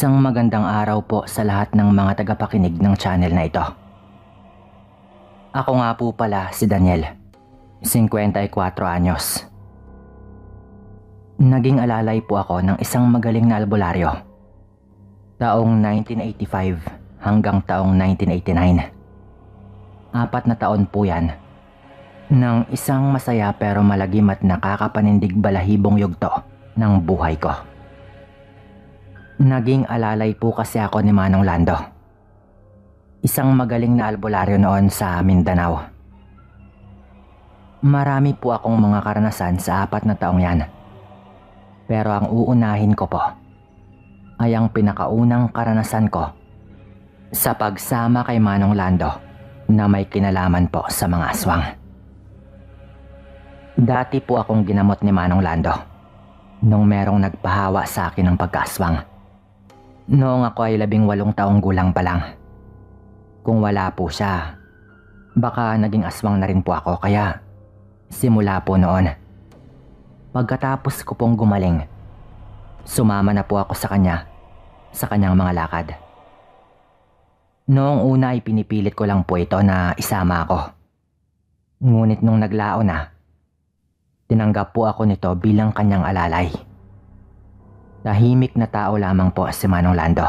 Isang magandang araw po sa lahat ng mga tagapakinig ng channel na ito. Ako nga po pala si Daniel, 54 anyos. Naging alalay po ako ng isang magaling na albularyo. Taong 1985 hanggang taong 1989. 4 na taon po yan. Ng isang masaya pero malagim at nakakapanindig balahibong yugto ng buhay ko. Naging alalay po kasi ako ni Manong Lando. Isang magaling na albularyo noon sa Mindanao. Marami po akong mga karanasan sa 4 na taong yan. Pero ang uunahin ko po ay ang pinakaunang karanasan ko sa pagsama kay Manong Lando na may kinalaman po sa mga aswang. Dati po akong ginamot ni Manong Lando nung merong nagpahawa sa akin ng pagkaaswang. Noong ako ay 18 taong gulang pa lang. Kung wala po siya, baka naging aswang na rin po ako, kaya simula po noon. Pagkatapos ko pong gumaling, sumama na po ako sa kanya, sa kanyang mga lakad. Noong una ay pinipilit ko lang po ito na isama ako. Ngunit nung naglao na, tinanggap po ako nito bilang kanyang alalay. Tahimik na tao lamang po si Manong Lando.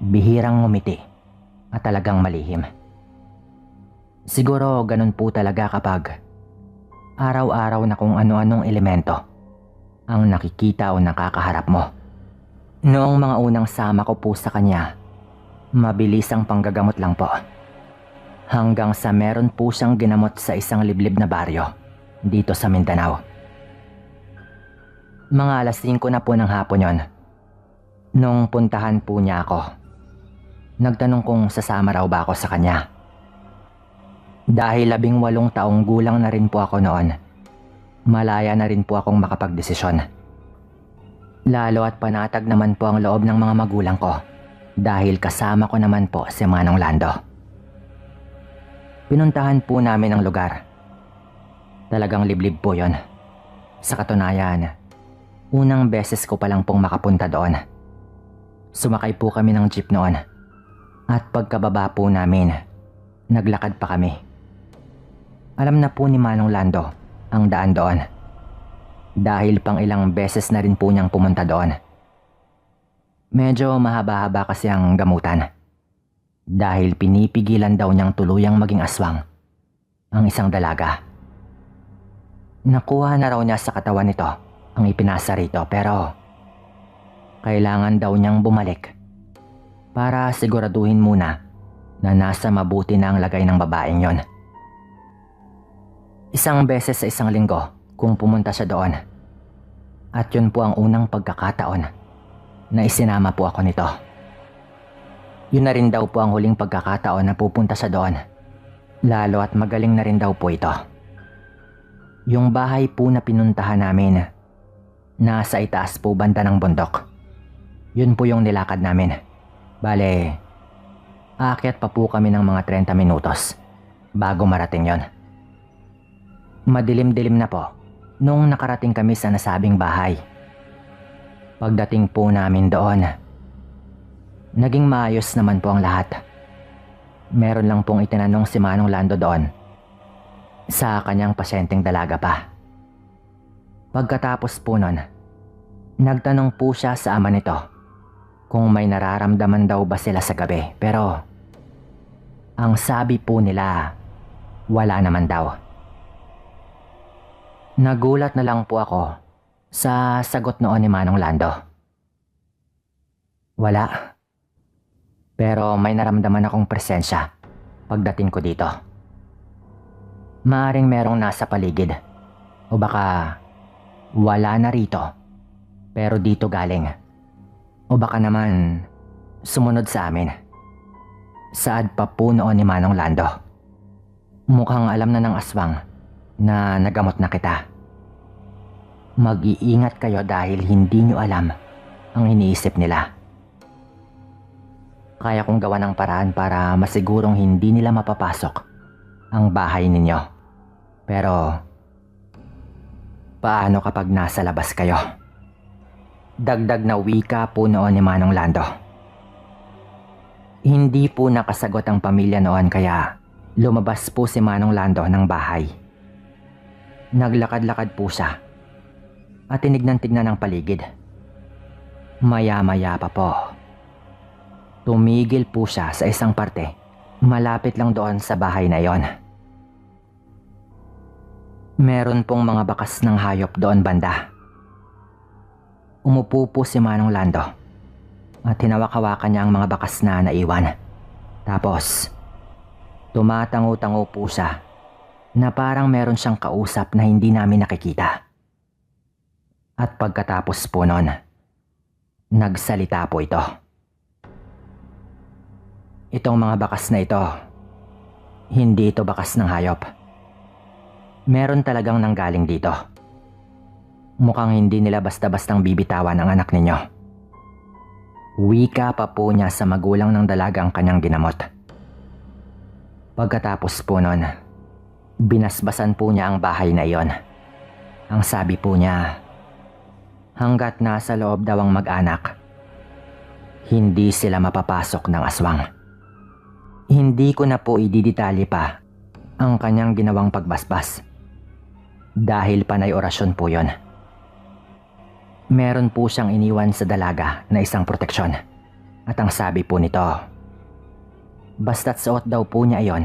Bihirang ngumiti at talagang malihim. Siguro ganun po talaga kapag araw-araw na kung ano-anong elemento ang nakikita o nakakaharap mo. Noong mga unang sama ko po sa kanya, mabilis ang panggagamot lang po. Hanggang sa meron po siyang ginamot sa isang liblib na baryo dito sa Mindanao. Mga 5:00 na po ng hapon yon. Nung puntahan po niya ako, nagtanong kung sasama raw ba ako sa kanya. Dahil 18 taong gulang na rin po ako noon, malaya na rin po akong makapagdesisyon. Lalo at panatag naman po ang loob ng mga magulang ko dahil kasama ko naman po si Manong Lando. Pinuntahan po namin ang lugar. Talagang liblib po yon. Sa katunayan, unang beses ko palang pong makapunta doon. Sumakay po kami ng jeep noon. At pagkababa po namin, naglakad pa kami. Alam na po ni Manong Lando ang daan doon. Dahil pang ilang beses na rin po niyang pumunta doon. Medyo mahaba-haba kasi ang gamutan. Dahil pinipigilan daw niyang tuluyang maging aswang ang isang dalaga. Nakuha na raw niya sa katawan nito ang ipinasa rito, pero kailangan daw niyang bumalik para siguraduhin muna na nasa mabuti na ang lagay ng babaeng yon. Isang beses sa isang linggo kung pumunta siya doon. At yun po ang unang pagkakataon na isinama po ako nito. Yun na rin daw po ang huling pagkakataon na pupunta siya doon. Lalo at magaling na rin daw po ito. Yung bahay po na pinuntahan namin, nasa itaas po banda ng bundok. Yun po yung nilakad namin. Bale, aakyat pa po kami ng mga 30 minutos bago marating yon. Madilim-dilim na po nung nakarating kami sa nasabing bahay. Pagdating po namin doon, naging maayos naman po ang lahat. Meron lang pong itinanong si Manong Lando doon sa kanyang pasyenteng dalaga pa. Pagkatapos po nun, nagtanong po siya sa ama nito kung may nararamdaman daw ba sila sa gabi, pero ang sabi po nila, wala naman daw. Nagulat na lang po ako sa sagot noon ni Manong Lando. Wala. Pero may naramdaman akong presensya pagdating ko dito. Maaring merong nasa paligid o baka wala na rito pero dito galing. O baka naman sumunod sa amin. Saad pa po noon ni Manong Lando. Mukhang alam na ng aswang na nagamot na kita. Mag-iingat kayo dahil hindi nyo alam ang iniisip nila. Kaya kong gawa ng paraan para masigurong hindi nila mapapasok ang bahay ninyo. Pero paano kapag nasa labas kayo? Dagdag na wika po noon ni Manong Lando. Hindi po nakasagot ang pamilya noon kaya lumabas po si Manong Lando ng bahay. Naglakad-lakad po siya at tinignan-tignan ang paligid. Maya-maya pa po, tumigil po siya sa isang parte malapit lang doon sa bahay na yon. Meron pong mga bakas ng hayop doon banda. Umupo po si Manong Lando at hinawak-hawakan niya ang mga bakas na naiwan. Tapos, tumatango-tango po siya na parang meron siyang kausap na hindi namin nakikita. At pagkatapos po nun, nagsalita po ito. Itong mga bakas na ito, hindi ito bakas ng hayop. Meron talagang nanggaling dito. Mukhang hindi nila basta-bastang bibitawan ang anak ninyo. Wika pa po niya sa magulang ng dalagang kanyang ginamot. Pagkatapos po nun, binasbasan po niya ang bahay na iyon. Ang sabi po niya, hanggat nasa loob daw ang mag-anak, hindi sila mapapasok ng aswang. Hindi ko na po ididetalye pa ang kanyang ginawang pagbasbas. Dahil panay orasyon po yon. Meron po siyang iniwan sa dalaga na isang proteksyon. At ang sabi po nito, basta't suot daw po niya iyon,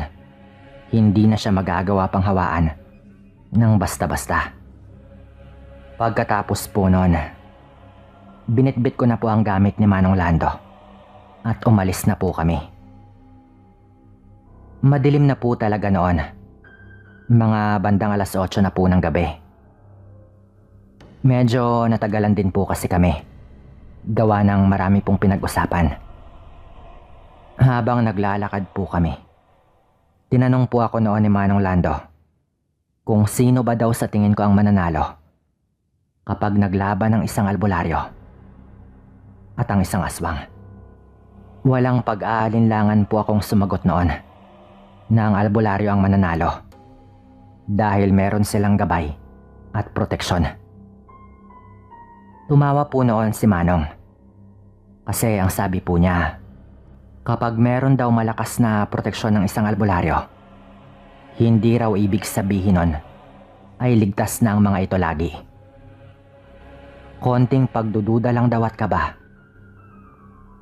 hindi na siya magagawa pang hawaan ng basta-basta. Pagkatapos po nun, binitbit ko na po ang gamit ni Manong Lando at umalis na po kami. Madilim na po talaga noon. Mga bandang 8:00 na po ng gabi. Medyo natagalan din po kasi kami. Gawa ng marami pong pinag-usapan. Habang naglalakad po kami, tinanong po ako noon ni Manong Lando kung sino ba daw sa tingin ko ang mananalo kapag naglaban ng isang albularyo at ang isang aswang. Walang pag-aalinlangan po akong sumagot noon na ang albularyo ang mananalo dahil meron silang gabay at proteksyon. Tumawa po noon si Manong kasi ang sabi po niya, kapag meron daw malakas na proteksyon ng isang albularyo, hindi raw ibig sabihin nun ay ligtas na ang mga ito lagi. Konting pagdududa lang daw at kaba,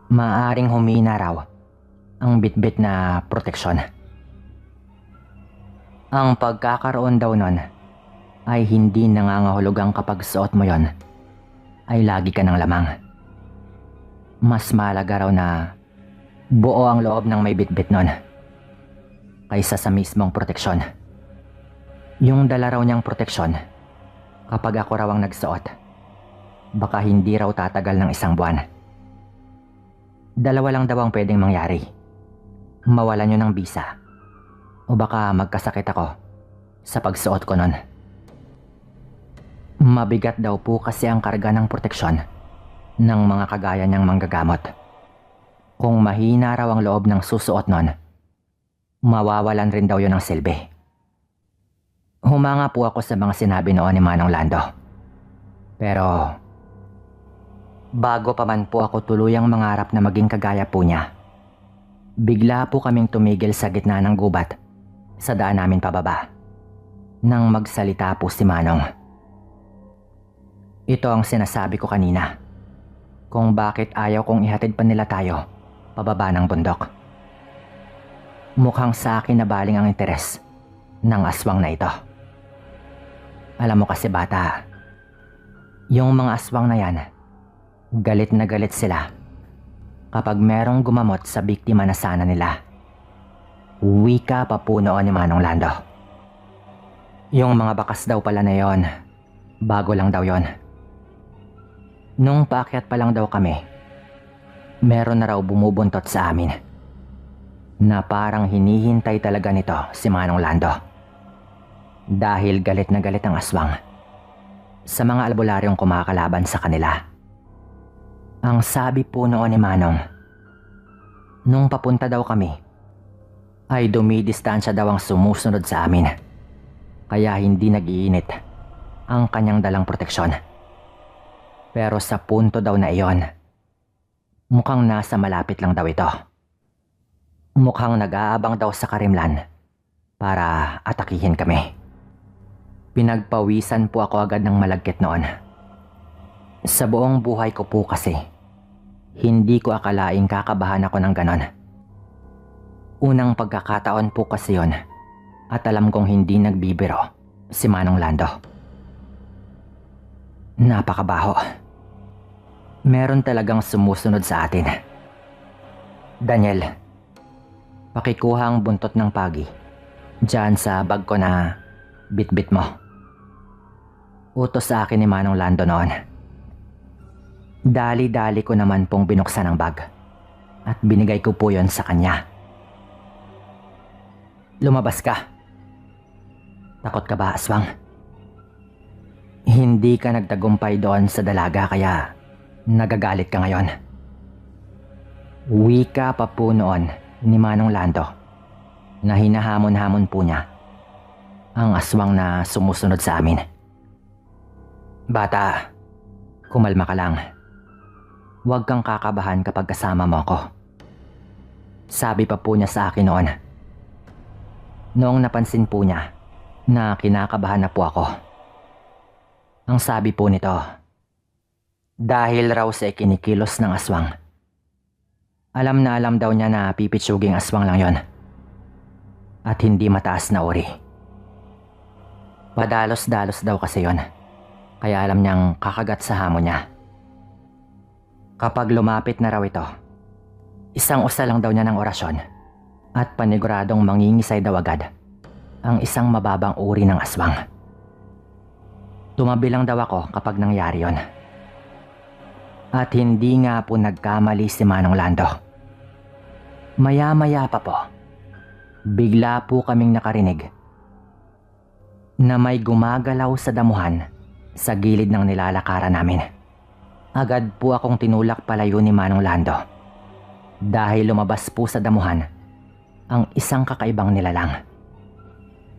maaring humina raw ang bitbit na proteksyon. Ang pagkakaroon daw nun ay hindi nangangahulugang kapag suot mo yon ay lagi ka ng lamang. Mas malaga raw na buo ang loob ng may bitbit nun kaysa sa mismong proteksyon. Yung dala raw niyang proteksyon, kapag ako raw ang nagsuot, baka hindi raw tatagal ng 1 buwan. Dalawa lang daw ang pwedeng mangyari. Mawalan yun ng bisa o baka magkasakit ako sa pagsuot ko nun. Mabigat daw po kasi ang karga ng proteksyon ng mga kagaya niyang manggagamot. Kung mahina raw ang loob ng susuot nun, mawawalan rin daw yun ng silbi. Humanga po ako sa mga sinabi noon ni Manong Lando. Pero bago pa man po ako tuluyang mangarap na maging kagaya po niya, bigla po kaming tumigil sa gitna ng gubat sa daan namin pababa nang magsalita po si Manong. Ito ang sinasabi ko kanina kung bakit ayaw kong ihatid pa nila tayo pababa ng bundok. Mukhang sa akin na baling ang interes ng aswang na ito. Alam mo kasi bata, yung mga aswang na yan, galit na galit sila kapag merong gumamot sa biktima na sana nila. Wika pa po noon ni Manong Lando. Yung mga bakas daw pala na yon, bago lang daw yon. Nung paakyat pa lang daw kami, meron na raw bumubuntot sa amin na parang hinihintay talaga nito si Manong Lando. Dahil galit na galit ang aswang sa mga albularyong kumakalaban sa kanila. Ang sabi po noon ni Manong, nung papunta daw kami, ay dumidistansya daw ang sumusunod sa amin. Kaya hindi nag-iinit ang kanyang dalang proteksyon. Pero sa punto daw na iyon, mukhang nasa malapit lang daw ito. Mukhang nag-aabang daw sa karimlan para atakihin kami. Pinagpawisan po ako agad ng malagkit noon. Sa buong buhay ko po kasi, hindi ko akalaing kakabahan ako ng ganon. Unang pagkakataon po kasi yon at alam kong hindi nagbibiro si Manong Lando. Napakabaho. Meron talagang sumusunod sa atin. Daniel, pakikuha ang buntot ng pagi diyan sa bag ko na bitbit mo. Utos sa akin ni Manong Lando noon. Dali-dali ko naman pong binuksan ang bag at binigay ko po yon sa kanya. Lumabas ka. Takot ka ba, aswang? Hindi ka nagtagumpay doon sa dalaga kaya nagagalit ka ngayon. Wika pa po noon ni Manong Lando na hinahamon-hamon po niya ang aswang na sumusunod sa amin. Bata, kumalma ka lang. Huwag kang kakabahan kapag kasama mo ako. Sabi pa po niya sa akin noon. Noong napansin po niya na kinakabahan na po ako. Ang sabi po nito, dahil raw sa ikinikilos ng aswang. Alam na alam daw niya na pipitsuging aswang lang yon. At hindi mataas na uri. Padalos-dalos daw kasi yon. Kaya alam niyang kakagat sa hamon niya. Kapag lumapit na raw ito, isang usa lang daw niya ng orasyon at paniguradong mangingisay daw agad ang isang mababang uri ng aswang. Tumabi lang daw ako kapag nangyari yon. At hindi nga po nagkamali si Manong Lando. Maya-maya pa po, bigla po kaming nakarinig na may gumagalaw sa damuhan sa gilid ng nilalakaran namin. Agad po akong tinulak palayo ni Manong Lando dahil lumabas po sa damuhan ang isang kakaibang nilalang.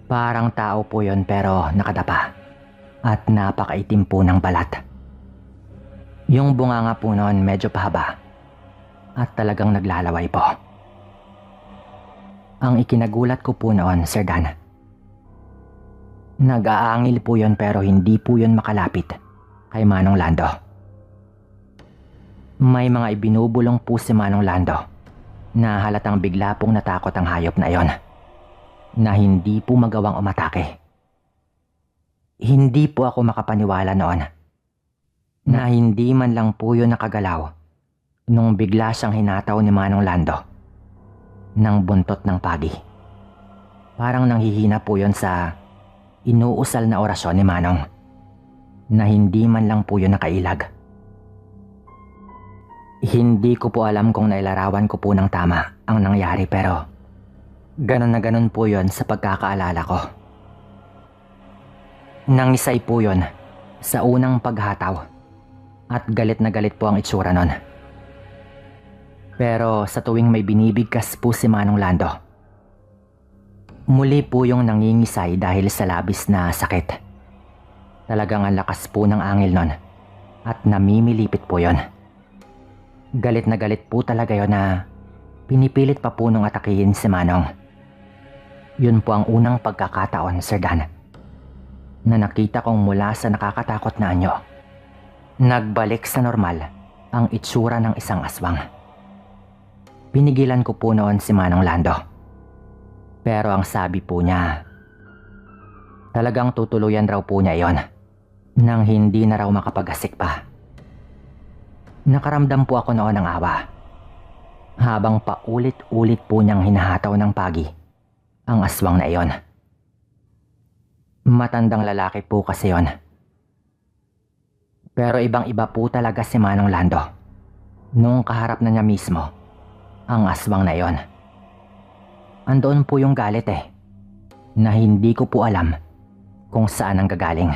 Parang tao po yon pero nakadapa at napakaitim po ng balat. Yung bunganga po noon medyo pahaba at talagang naglalaway po. Ang ikinagulat ko po noon, Sir Dan, nag-aangil po yon pero hindi po yon makalapit kay Manong Lando. May mga ibinubulong po si Manong Lando na halatang bigla pong natakot ang hayop na iyon na hindi po magawang umatake. Hindi po ako makapaniwala noon na hindi man lang po yun nakagalaw nung bigla siyang hinataw ni Manong Lando ng buntot ng pagi. Parang nanghihina po yun sa inuusal na orasyon ni Manong na hindi man lang po yun nakailag. Hindi ko po alam kung nailarawan ko po ng tama ang nangyari pero ganon na ganon po yun sa pagkakaalala ko. Nangisay po yun sa unang paghataw at galit na galit po ang itsura nun. Pero sa tuwing may binibigkas po si Manong Lando, muli po yung nangingisay dahil sa labis na sakit. Talagang ang lakas po ng angil nun at namimilipit po yun. Galit na galit po talaga yon na pinipilit pa po nung atakihin si Manong. Yun po ang unang pagkakataon, Sir Dan, na nakita kong mula sa nakakatakot na anyo, nagbalik sa normal ang itsura ng isang aswang. Pinigilan ko po noon si Manong Lando. Pero ang sabi po niya, talagang tutuluyan raw po niya iyon nang hindi na raw makapagasik pa. Nakaramdam po ako noon ng awa habang paulit-ulit po niyang hinahataw ng pagi ang aswang na iyon. Matandang lalaki po kasi yon. Pero ibang-iba po talaga si Manong Lando nung kaharap na niya mismo ang aswang na iyon. Andoon po yung galit na hindi ko po alam kung saan ang gagaling.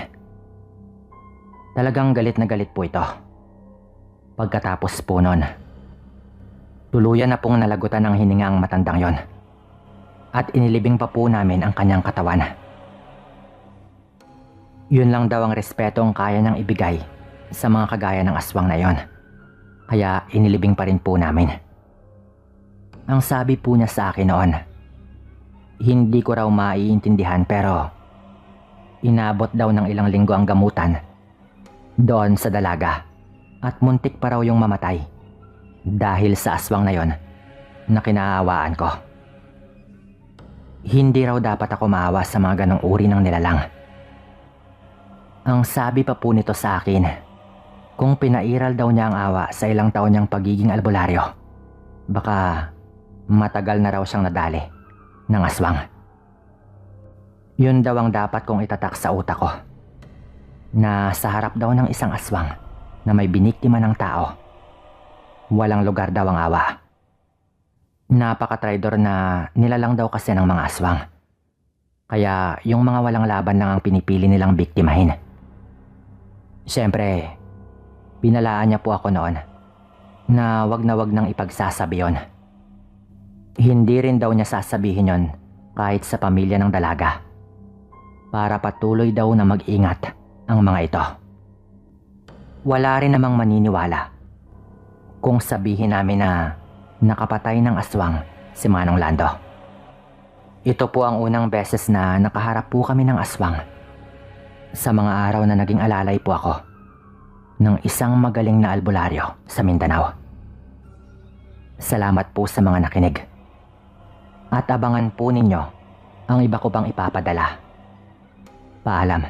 Talagang galit na galit po ito. Pagkatapos po nun, tuluyan na pong nalagutan ng hininga ang matandang yon at inilibing pa po namin ang kanyang katawan. Yun lang daw ang respetong kaya niyang ibigay sa mga kagaya ng aswang na yon. Kaya inilibing pa rin po namin. Ang sabi po niya sa akin noon, hindi ko raw maiintindihan pero inabot daw ng ilang linggo ang gamutan doon sa dalaga at muntik pa raw yung mamatay dahil sa aswang na yon na kinaawaan ko. Hindi raw dapat ako maawa sa mga ganong uri ng nilalang. Ang sabi pa po nito sa akin, kung pinairal daw niya ang awa sa ilang taon niyang pagiging albularyo, baka matagal na raw siyang nadali ng aswang. Yun daw ang dapat kong itatak sa utak ko, na sa harap daw ng isang aswang na may biniktima ng tao, walang lugar daw ang awa. Napaka-traidor na nilalang daw kasi ng mga aswang. Kaya yung mga walang laban lang ang pinipili nilang biktimahin. Siyempre, pinalaan niya po ako noon na wag nang ipagsasabi yon. Hindi rin daw niya sasabihin yon kahit sa pamilya ng dalaga, para patuloy daw na mag-ingat ang mga ito. Wala rin namang maniniwala kung sabihin namin na nakapatay ng aswang si Manong Lando. Ito po ang unang beses na nakaharap po kami ng aswang sa mga araw na naging alalay po ako ng isang magaling na albularyo sa Mindanao. Salamat po sa mga nakinig. At abangan po ninyo ang iba ko pang ipapadala. Paalam.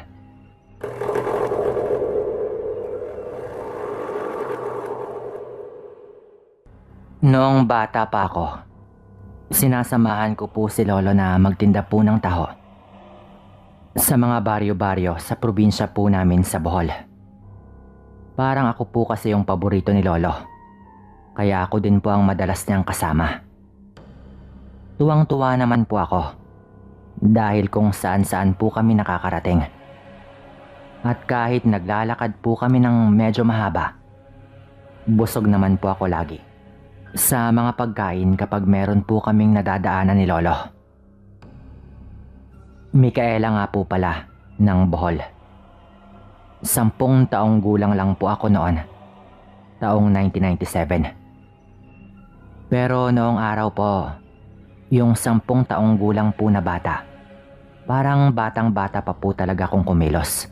Noong bata pa ako, sinasamahan ko po si Lolo na magtinda po ng taho sa mga baryo-baryo sa probinsya po namin sa Bohol. Parang ako po kasi yung paborito ni Lolo, kaya ako din po ang madalas niyang kasama. Tuwang-tuwa naman po ako dahil kung saan-saan po kami nakakarating. At kahit naglalakad po kami ng medyo mahaba, busog naman po ako lagi sa mga pagkain kapag meron po kaming nadadaanan ni Lolo. Micaela nga po pala ng Bohol. 10 taong gulang lang po ako noon, taong 1997. Pero noong araw po, yung 10 taong gulang po na bata, parang batang-bata pa po talaga kung kumilos.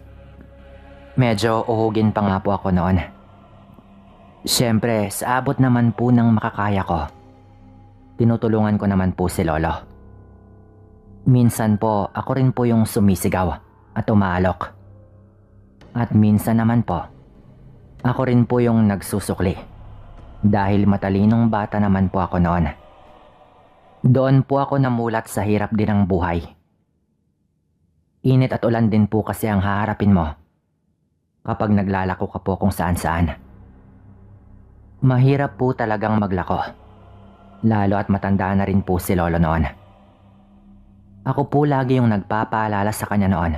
Medyo uhugin pa nga po ako noon. Siyempre, sa abot naman po ng makakaya ko, tinutulungan ko naman po si Lolo. Minsan po, ako rin po yung sumisigaw at umaalok. At minsan naman po, ako rin po yung nagsusukli. Dahil matalinong bata naman po ako noon. Doon po ako namulat sa hirap din ng buhay. Init at ulan din po kasi ang haharapin mo kapag naglalako ka po kung saan-saan. Mahirap po talagang maglako, lalo at matanda na rin po si Lolo noon. Ako po lagi yung nagpapaalala sa kanya noon.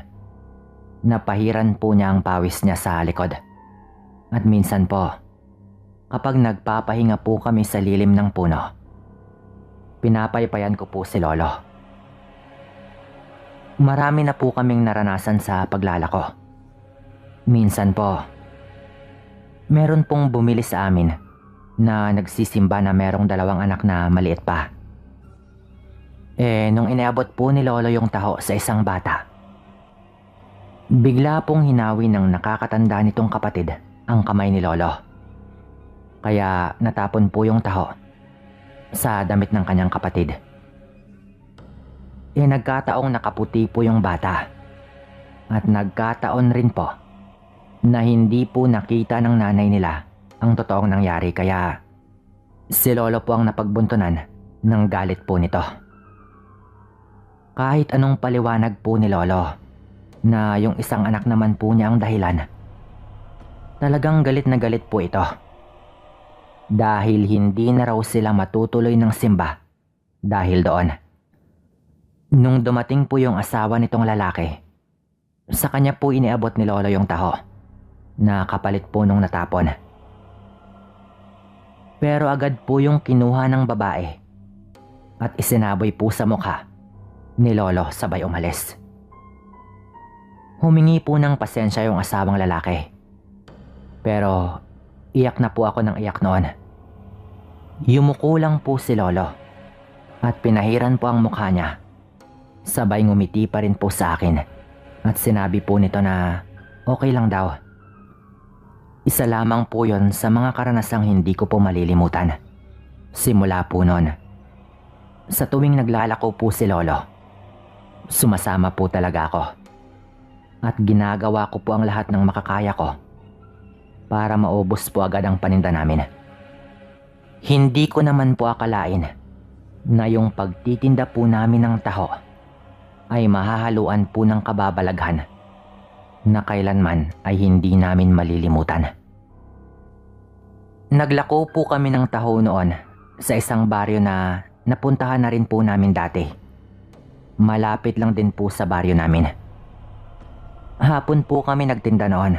Napahiran po niya ang pawis niya sa likod. At minsan po, kapag nagpapahinga po kami sa lilim ng puno, pinapaypayan ko po si Lolo. Marami na po kaming naranasan sa paglalako. Minsan po, meron pong bumili sa amin na nagsisimba na merong 2 anak na maliit pa. Nung inaabot po ni Lolo yung taho sa isang bata, bigla pong hinawi ng nakakatanda nitong kapatid ang kamay ni Lolo. Kaya natapon po yung taho sa damit ng kanyang kapatid. Nagkataong nakaputi po yung bata. At nagkataon rin po na hindi po nakita ng nanay nila ang totoong nangyari, kaya si Lolo po ang napagbuntunan ng galit po nito. Kahit anong paliwanag po ni Lolo na yung isang anak naman po niya ang dahilan, talagang galit na galit po ito. Dahil hindi na raw sila matutuloy ng simba dahil doon. Nung dumating po yung asawa nitong lalaki, sa kanya po iniabot ni Lolo yung taho na kapalit po nung natapon. Pero agad po yung kinuha ng babae at isinaboy po sa mukha ni Lolo sabay umalis. Humingi po ng pasensya yung asawang lalaki. Pero iyak na po ako ng iyak noon. Yumuko lang po si Lolo at pinahiran po ang mukha niya. Sabay ngumiti pa rin po sa akin at sinabi po nito na okay lang daw. Isa lamang po yon sa mga karanasang hindi ko po malilimutan. Simula po noon. Sa tuwing naglalako po si Lolo, sumasama po talaga ako. At ginagawa ko po ang lahat ng makakaya ko para maubos po agad ang paninda namin. Hindi ko naman po akalain na yung pagtitinda po namin ng taho ay mahahaluan po ng kababalaghan na kailanman ay hindi namin malilimutan. Naglako po kami ng taho noon sa isang baryo na napuntahan na rin po namin dati. Malapit lang din po sa baryo namin. Hapon po kami nagtinda noon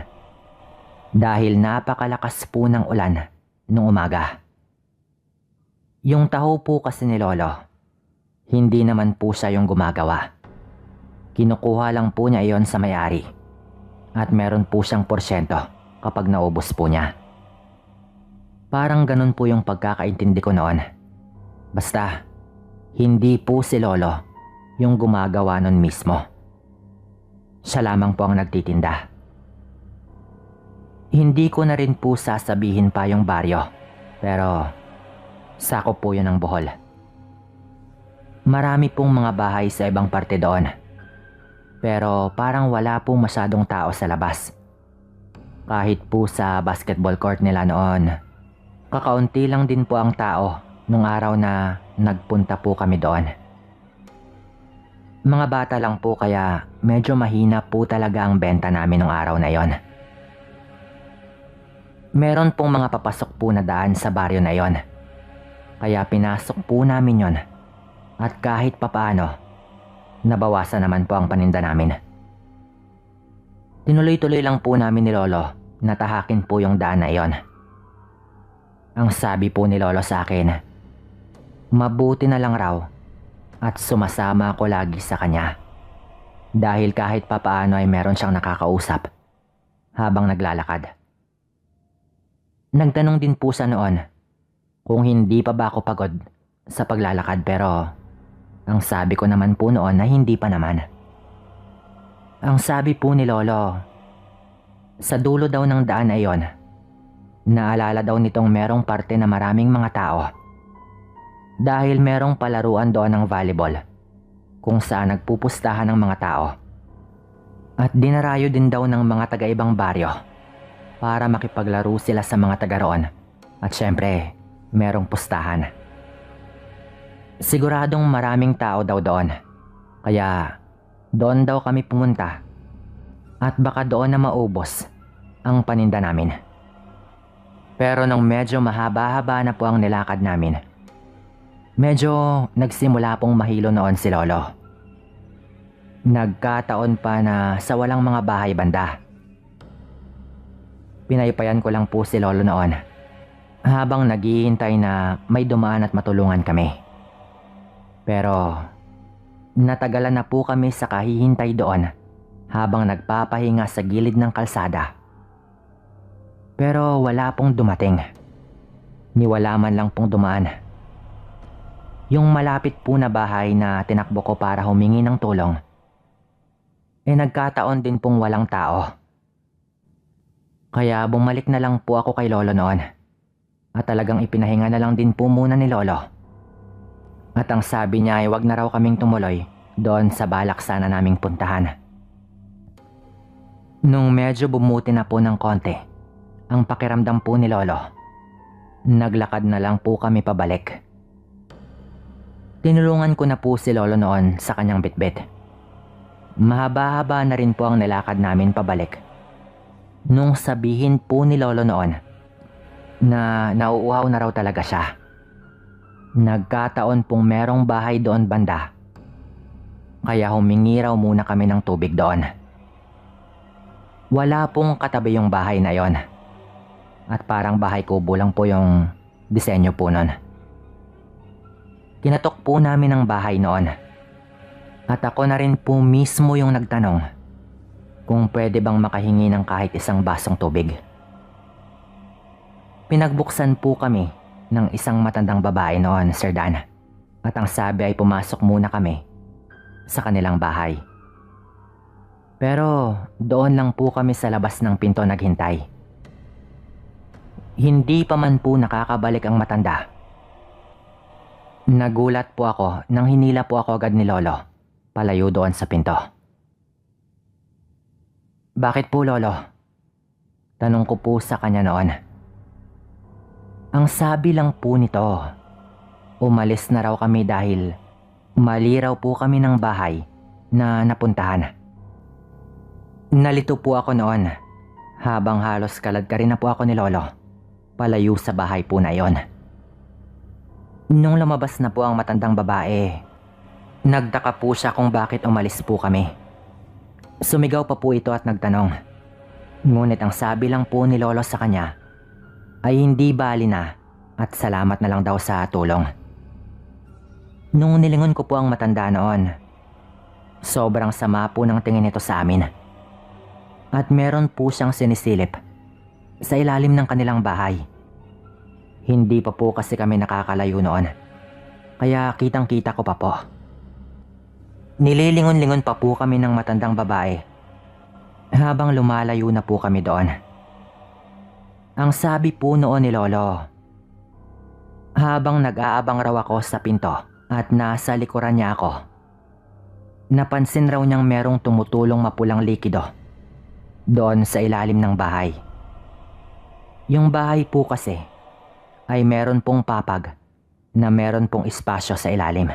dahil napakalakas po ng ulan nung umaga. Yung taho po kasi ni Lolo, hindi naman po siya yung gumagawa. Kinukuha lang po niya iyon sa may-ari at meron po siyang porsyento kapag naubos po niya. Parang ganun po yung pagkakaintindi ko noon. Basta, hindi po si Lolo yung gumagawa nun mismo. Siya lamang po ang nagtitinda. Hindi ko na rin po sasabihin pa yung baryo, pero sakop po yun ng Bohol. Marami pong mga bahay sa ibang parte doon, pero parang wala pong masyadong tao sa labas. Kahit po sa basketball court nila noon, kakaunti lang din po ang tao nung araw na nagpunta po kami doon. Mga bata lang po kaya medyo mahina po talaga ang benta namin nung araw na yon. Meron pong mga papasok po na daan sa baryo na yon, kaya pinasok po namin yon at kahit papaano, nabawasan naman po ang paninda namin. Tinuloy-tuloy lang po namin ni Lolo na tahakin po yung daan na yon. Ang sabi po ni Lolo sa akin, mabuti na lang raw at sumasama ako lagi sa kanya dahil kahit papaano ay meron siyang nakakausap habang naglalakad. Nagtanong din po siya noon kung hindi pa ba ako pagod sa paglalakad, pero ang sabi ko naman po noon na hindi pa naman. Ang sabi po ni Lolo, sa dulo daw ng daan na iyon, naalala daw nitong merong parte na maraming mga tao dahil merong palaruan doon ng volleyball kung saan nagpupustahan ng mga tao. At dinarayo din daw ng mga taga-ibang baryo para makipaglaro sila sa mga taga roon. At syempre, merong pustahan. Siguradong maraming tao daw doon. Kaya doon daw kami pumunta at baka doon na maubos ang paninda namin. Pero nung medyo mahaba-haba na po ang nilakad namin, medyo nagsimula pong mahilo noon si Lolo. Nagkataon pa na sa walang mga bahay banda. Pinaypayan ko lang po si Lolo noon habang naghihintay na may dumaan at matulungan kami. Pero natagalan na po kami sa kahihintay doon habang nagpapahinga sa gilid ng kalsada. Pero wala pong dumating. Niwala man lang pong dumaan. Yung malapit po na bahay na tinakbo ko para humingi ng tulong, nagkataon din pong walang tao. Kaya bumalik na lang po ako kay Lolo noon at talagang ipinahinga na lang din po muna ni Lolo. At ang sabi niya ay wag na raw kaming tumuloy doon sa balak sana naming puntahan. Nung medyo bumuti na po ng konti ang pakiramdam po ni Lolo, naglakad na lang po kami pabalik. Tinulungan ko na po si Lolo noon sa kanyang bitbit. Mahaba-haba na rin po ang nilakad namin pabalik nung sabihin po ni Lolo noon na nauuhaw na raw talaga siya. Nagkataon pong merong bahay doon banda, kaya humingi raw muna kami ng tubig doon. Wala pong katabi yung bahay na yon at parang bahay kubo lang po yung disenyo po nun. Kinatok po namin ang bahay noon at ako na rin po mismo yung nagtanong kung pwede bang makahingi ng kahit isang basong tubig. Pinagbuksan po kami ng isang matandang babae noon, Sir Dan. At ang sabi ay pumasok muna kami sa kanilang bahay. Pero doon lang po kami sa labas ng pinto naghintay. Hindi pa man po nakakabalik ang matanda. Nagulat po ako nang hinila po ako agad ni Lolo palayo doon sa pinto. Bakit po, Lolo? Tanong ko po sa kanya noon. Ang sabi lang po nito, umalis na raw kami dahil mali raw po kami ng bahay na napuntahan. Nalito po ako noon habang halos kalad ka rin na po ako ni Lolo palayo sa bahay po na iyon. Nung lumabas na po ang matandang babae, nagtaka po siya kung bakit umalis po kami. Sumigaw pa po ito at nagtanong. Ngunit ang sabi lang po ni Lolo sa kanya ay hindi bali na at salamat na lang daw sa tulong. Nung nilingon ko po ang matanda noon, sobrang sama po ng tingin nito sa amin. At meron po siyang sinisilip sa ilalim ng kanilang bahay. Hindi pa po kasi kami nakakalayo noon, kaya kitang-kita ko pa po. Nililingon-lingon pa po kami ng matandang babae habang lumalayo na po kami doon. Ang sabi po noon ni Lolo, habang nag-aabang raw ako sa pinto at nasa likuran niya ako, napansin raw niyang merong tumutulong mapulang likido doon sa ilalim ng bahay. Yung bahay po kasi ay meron pong papag na meron pong espasyo sa ilalim.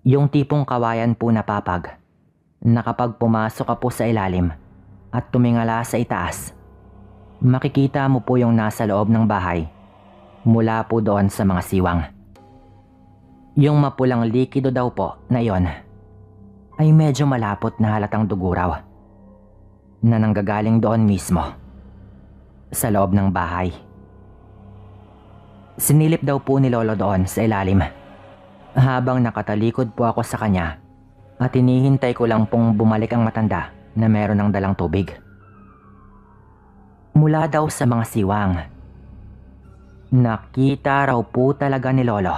Yung tipong kawayan po na papag na kapag pumasok ka po sa ilalim at tumingala sa itaas, makikita mo po yung nasa loob ng bahay mula po doon sa mga siwang. Yung mapulang likido daw po na iyon ay medyo malapot na halatang dugo raw na nanggagaling doon mismo sa loob ng bahay. Sinilip daw po ni Lolo doon sa ilalim habang nakatalikod po ako sa kanya at hinihintay ko lang pong bumalik ang matanda na meron ng dalang tubig. Mula daw sa mga siwang, nakita raw po talaga ni Lolo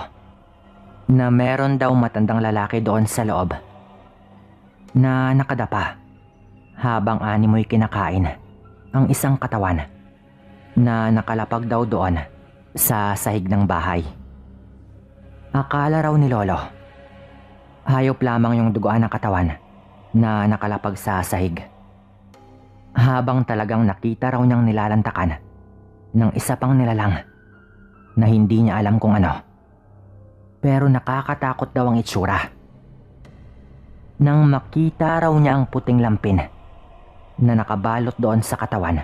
na meron daw matandang lalaki doon sa loob na nakadapa habang animoy kinakain ang isang katawan na nakalapag daw doon sa sahig ng bahay. Akala raw ni Lolo, hayop lamang yung duguan ng katawan na nakalapag sa sahig. Habang talagang nakita raw niyang nilalantakan ng isa pang nilalang na hindi niya alam kung ano. Pero nakakatakot daw ang itsura. Nang makita raw niya ang puting lampin na nakabalot doon sa katawan,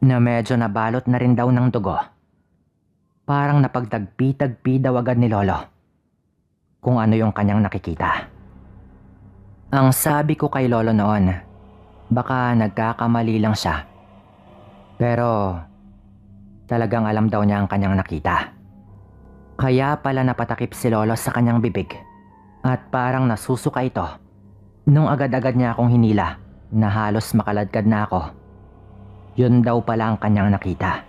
na medyo nabalot na rin daw ng dugo. Parang napagtagpi-tagpi daw agad ni Lolo kung ano yung kanyang nakikita. Ang sabi ko kay Lolo noon, baka nagkakamali lang siya. Pero talagang alam daw niya ang kanyang nakita. Kaya pala napatakip si Lolo sa kanyang bibig at parang nasusuka ito nung agad-agad niya akong hinila na halos makaladkad na ako. Yun daw pala ang kanyang nakita.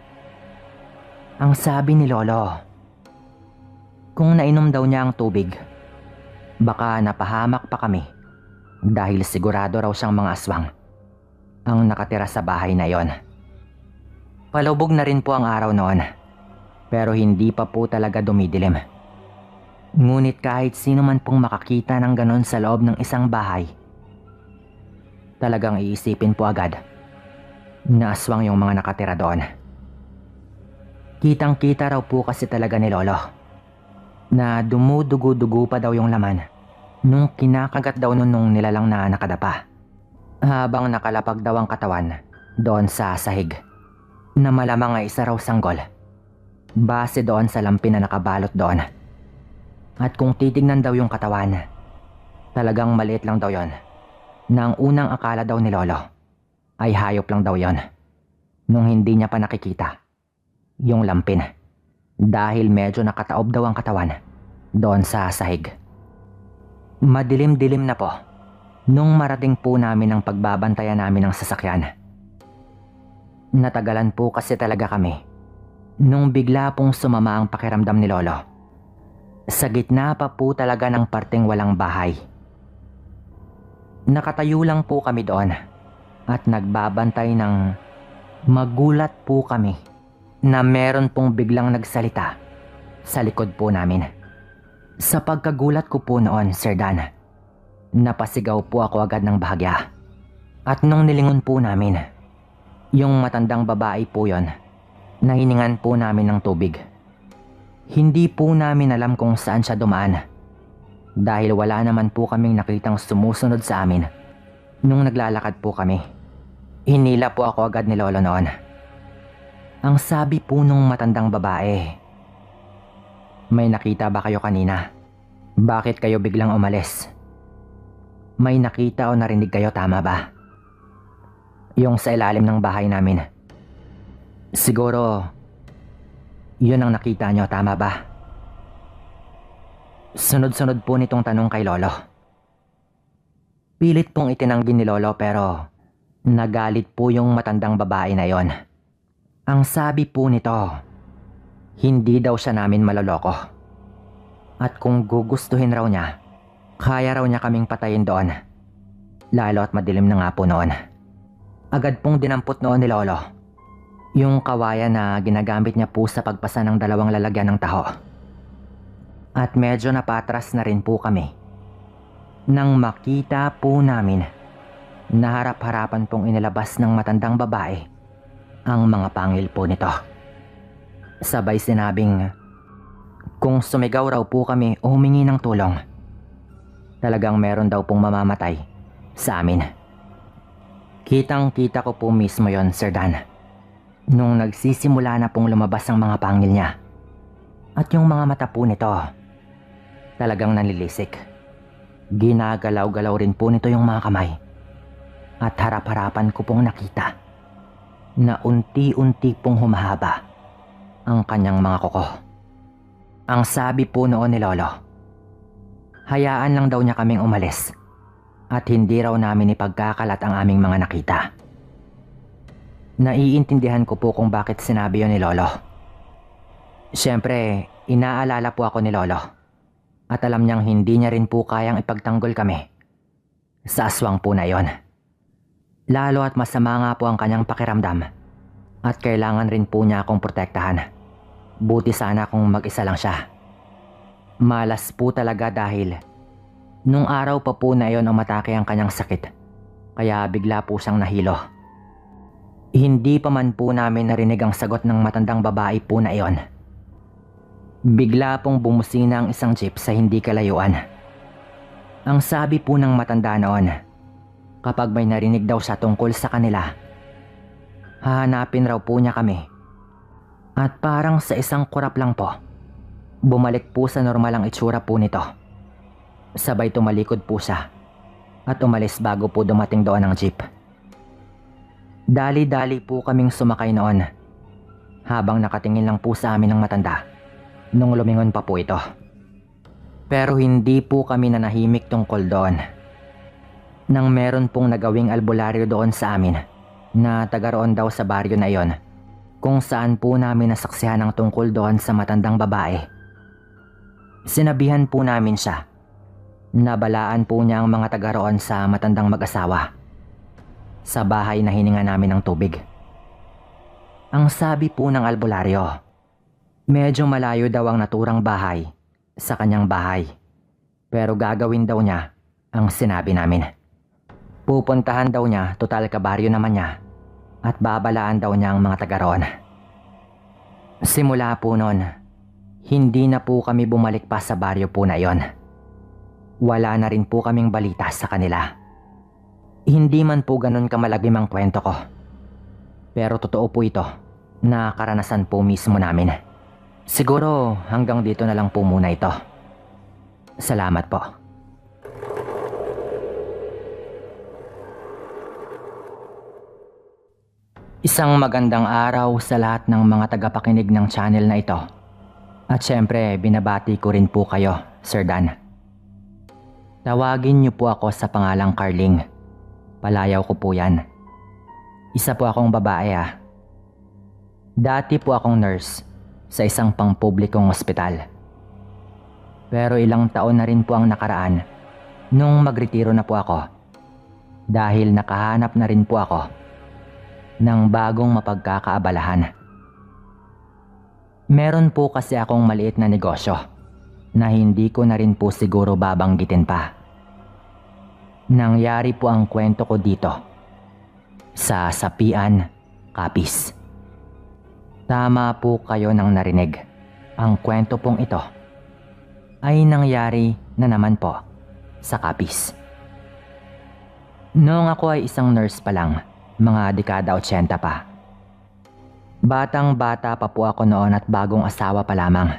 Ang sabi ni Lolo, kung nainom daw niya ang tubig, baka napahamak pa kami dahil sigurado raw siyang mga aswang ang nakatira sa bahay na yon. Palubog na rin po ang araw noon, pero hindi pa po talaga dumidilim. Ngunit kahit sino man pong makakita ng ganon sa loob ng isang bahay, talagang iisipin po agad na aswang yung mga nakatira doon. Kitang-kita raw po kasi talaga ni Lolo na dumudugo-dugo pa daw yung laman nung kinakagat daw nung nilalang na nakadapa habang nakalapag daw ang katawan doon sa sahig na malamang ay isa raw sanggol base doon sa lampin na nakabalot doon. At kung titignan daw yung katawan, talagang maliit lang daw yon, na ang unang akala daw ni Lolo ay hayop lang daw yon nung hindi niya pa nakikita yung lampin dahil medyo nakataob daw ang katawan doon sa sahig. Madilim-dilim na po nung marating po namin ang pagbabantayan namin ng sasakyan. Natagalan po kasi talaga kami nung bigla pong sumama ang pakiramdam ni Lolo. Sa gitna pa po talaga ng parteng walang bahay. Nakatayo lang po kami doon at nagbabantay ng magulat po kami na meron pong biglang nagsalita sa likod po namin. Sa pagkagulat ko po noon, Sir Dan, napasigaw po ako agad ng bahagya. At nung nilingon po namin, yung matandang babae po yon, nahiningan po namin ng tubig. Hindi po namin alam kung saan siya dumaan dahil wala naman po kaming nakitang sumusunod sa amin nung naglalakad po kami. Hinila po ako agad ni Lolo noon. Ang sabi po nung matandang babae, "May nakita ba kayo kanina? Bakit kayo biglang umalis? May nakita o narinig kayo, tama ba? Yung sa ilalim ng bahay namin. Siguro, yun ang nakita nyo, tama ba?" Sunod-sunod po nitong tanong kay Lolo. Pilit pong itinanggi ni Lolo pero nagalit po yung matandang babae na yon. Ang sabi po nito, hindi daw siya namin maloloko. At kung gugustuhin raw niya, kaya raw niya kaming patayin doon. Lalo at madilim na nga po noon. Agad pong dinampot noon ni Lolo yung kawayan na ginagamit niya po sa pagpasa ng 2 lalagyan ng taho. At medyo napatras na rin po kami nang makita po namin na harap-harapan pong inilabas ng matandang babae ang mga pangil po nito. Sabay sinabing kung sumigaw raw po kami o humingi ng tulong, talagang meron daw pong mamamatay sa amin. Kitang-kita ko po mismo yon, Sir Dan, nung nagsisimula na pong lumabas ang mga pangil niya. At yung mga mata po nito, talagang nanilisik. Ginagalaw-galaw rin po nito yung mga kamay. At harap-harapan ko pong nakita na unti-unti pong humahaba ang kanyang mga kuko. Ang sabi po noon ni Lolo, hayaan lang daw niya kaming umalis at hindi raw namin ipagkakalat ang aming mga nakita. Naiintindihan ko po kung bakit sinabi yon ni Lolo. Siyempre, inaalala po ako ni Lolo at alam niyang hindi niya rin po kayang ipagtanggol kami sa aswang po na yon. Lalo at masama nga po ang kanyang pakiramdam at kailangan rin po niya akong protektahan. Buti sana kung mag-isa lang siya. Malas po talaga dahil nung araw pa po na yon ang matake ang kanyang sakit, kaya bigla po siyang nahilo. Hindi pa man po namin narinig ang sagot ng matandang babae po na iyon. Bigla pong bumusina ang isang jeep sa hindi kalayuan. Ang sabi po ng matanda noon, kapag may narinig daw siya tungkol sa kanila, hahanapin raw po niya kami. At parang sa isang kurap lang po, bumalik po sa normal ang itsura po nito. Sabay tumalikod po siya at umalis bago po dumating doon ang jeep. Dali-dali po kaming sumakay noon habang nakatingin lang po sa amin ng matanda nung lumingon pa po ito. Pero hindi po kami nanahimik tungkol doon. Nang meron pong nagawing albularyo doon sa amin na taga roon daw sa baryo na iyon, kung saan po namin nasaksihan ang tungkol doon sa matandang babae. Sinabihan po namin siya. Nabalaan po niya ang mga taga roon sa matandang mag-asawa sa bahay na hininga namin ng tubig. Ang sabi po ng albularyo, medyo malayo daw ang naturang bahay sa kanyang bahay, pero gagawin daw niya ang sinabi namin. Pupuntahan daw niya, total kabaryo naman niya, at babalaan daw niya ang mga taga roon. Simula po noon, hindi na po kami bumalik pa sa baryo po na iyon. Wala na rin po kaming balita sa kanila. Hindi man po ganun kamalagim ang kwento ko, pero totoo po ito na karanasan po mismo namin. Siguro hanggang dito na lang po muna ito. Salamat po. Isang magandang araw sa lahat ng mga tagapakinig ng channel na ito. At syempre, binabati ko rin po kayo, Sir Dan. Tawagin niyo po ako sa pangalang Carling. Palayaw ko po yan. Isa po akong babae Dati po akong nurse sa isang pampublikong ospital. Pero ilang taon na rin po ang nakaraan nung magretiro na po ako dahil nakahanap na rin po ako ng bagong mapagkakaabalahan. Meron po kasi akong maliit na negosyo na hindi ko na rin po siguro babanggitin pa. Nangyari po ang kwento ko dito sa Sapian, Capiz. Tama po kayo nang narinig. Ang kwento pong ito ay nangyari na naman po sa Capiz. Noong ako ay isang nurse pa lang, mga dekada 80 pa. Batang-bata pa po ako noon at bagong asawa pa lamang.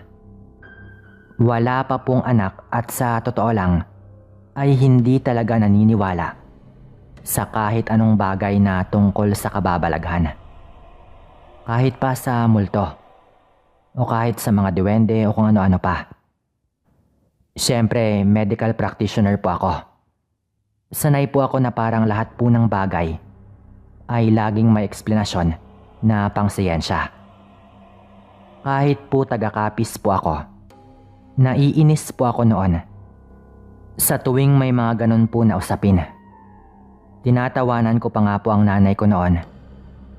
Wala pa pong anak at sa totoo lang ay hindi talaga naniniwala sa kahit anong bagay na tungkol sa kababalaghan. Kahit pa sa multo o kahit sa mga duwende o kung ano-ano pa. Siyempre, medical practitioner po ako. Sanay po ako na parang lahat po ng bagay ay laging may eksplanasyon na pangsiyensya. Kahit po taga-Capiz po ako, naiinis po ako noon sa tuwing may mga ganun po na usapin. Tinatawanan ko pa nga po ang nanay ko noon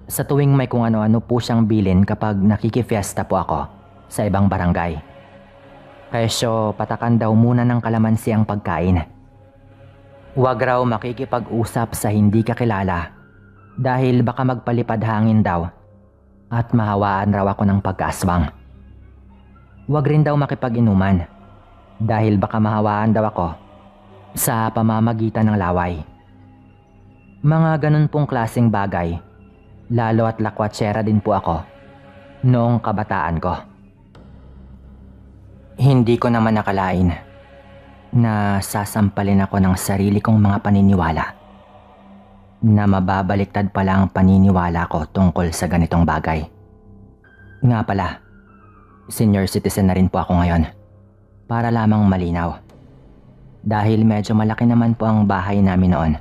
sa tuwing may kung ano-ano po siyang bilin kapag nakikifiesta po ako sa ibang barangay. Kesyo patakan daw muna ng kalamansi ang pagkain. Huwag raw makikipag-usap sa hindi kakilala dahil baka magpalipad hangin daw at mahawaan raw ako ng pagkaaswang. Huwag rin daw makipag-inuman dahil baka mahawaan daw ako sa pamamagitan ng laway. Mga ganun pong klaseng bagay, lalo at lakwatsera din po ako noong kabataan ko. Hindi ko naman nakalain na sasampalin ako ng sarili kong mga paniniwala na mababaliktad pala ang paniniwala ko tungkol sa ganitong bagay. Nga pala, senior citizen na rin po ako ngayon para lamang malinaw. Dahil medyo malaki naman po ang bahay namin noon.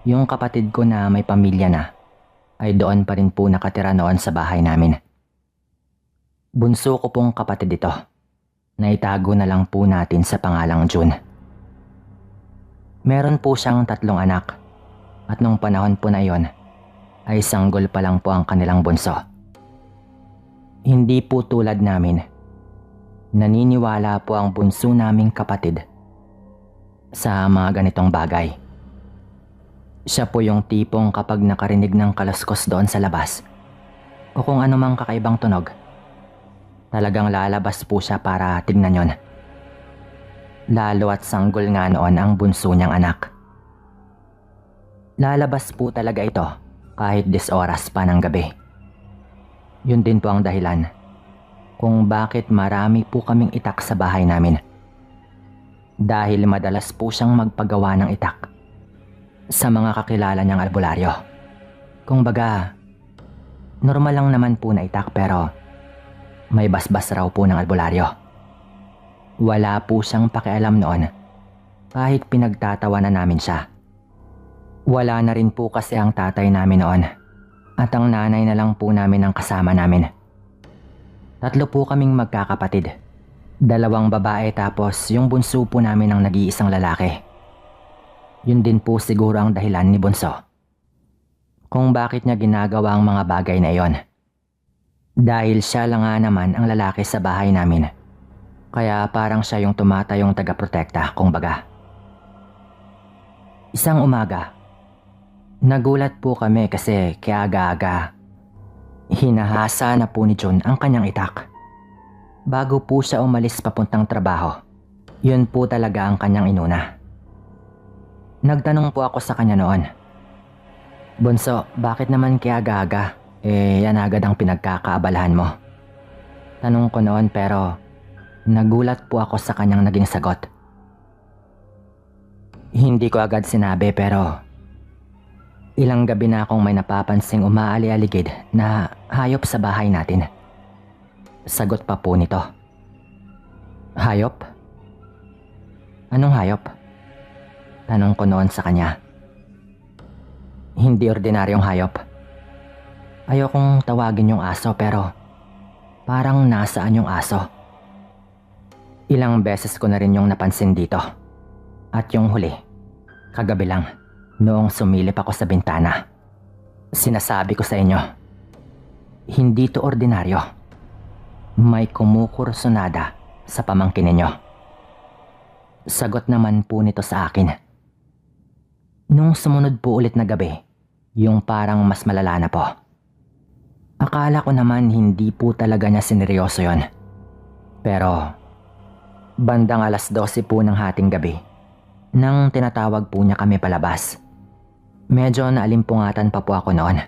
Yung kapatid ko na may pamilya na ay doon pa rin po nakatira noon sa bahay namin. Bunso ko pong kapatid ito. Naitago na lang po natin sa pangalang June. Meron po siyang 3 anak at nung panahon po na yon ay sanggol pa lang po ang kanilang bunso. Hindi po tulad namin. Naniniwala po ang bunso naming kapatid sa mga ganitong bagay. Siya po yung tipong kapag nakarinig ng kalaskos doon sa labas o kung anumang kakaibang tunog, talagang lalabas po siya para tignan yon. Lalo at sanggol nga noon ang bunso niyang anak. Lalabas po talaga ito kahit 10 oras pa ng gabi. Yun din po ang dahilan kung bakit marami po kaming itak sa bahay namin. Dahil madalas po siyang magpagawa ng itak sa mga kakilala niyang albularyo. Kung baga, normal lang naman po na itak pero may basbas raw po ng albularyo. Wala po siyang pakialam noon kahit pinagtatawanan namin siya. Wala na rin po kasi ang tatay namin noon at ang nanay na lang po namin ang kasama namin. 3 po kaming magkakapatid. 2 babae tapos yung bunso po namin ang nag-iisang lalaki. Yun din po siguro ang dahilan ni Bunso kung bakit niya ginagawa ang mga bagay na iyon. Dahil siya lang nga naman ang lalaki sa bahay namin. Kaya parang siya yung tumatayong taga-protekta kung baga. Isang umaga, nagulat po kami kasi kiaga-aga hinahasa na po ni June ang kanyang itak. Bago po siya umalis papuntang trabaho, yun po talaga ang kanyang inuna. Nagtanong po ako sa kanya noon, "Bunso, bakit naman kiaga-aga? Yan agad ang pinagkakaabalahan mo." Tanong ko noon pero nagulat po ako sa kanyang naging sagot. Hindi ko agad sinabi pero ilang gabi na akong may napapansing umaali-aligid na hayop sa bahay natin. Sagot pa po nito, "Hayop? Anong hayop?" Tanong ko noon sa kanya. "Hindi ordinaryong hayop. Ayokong tawagin yung aso pero parang nasaan yung aso. Ilang beses ko na rin yung napansin dito. At yung huli, kagabi lang, noong sumilip ako sa bintana. Sinasabi ko sa inyo, hindi to ordinaryo. May kumukursunada sa pamangkin ninyo. Sagot naman po nito sa akin. Nung sumunod po ulit na gabi, yung parang mas malala na po. Akala ko naman hindi po talaga niya sineryoso yon. Pero, bandang 12:00 po ng hating gabi, nang tinatawag po niya kami palabas. Medyo naalimpungatan pa po ako noon.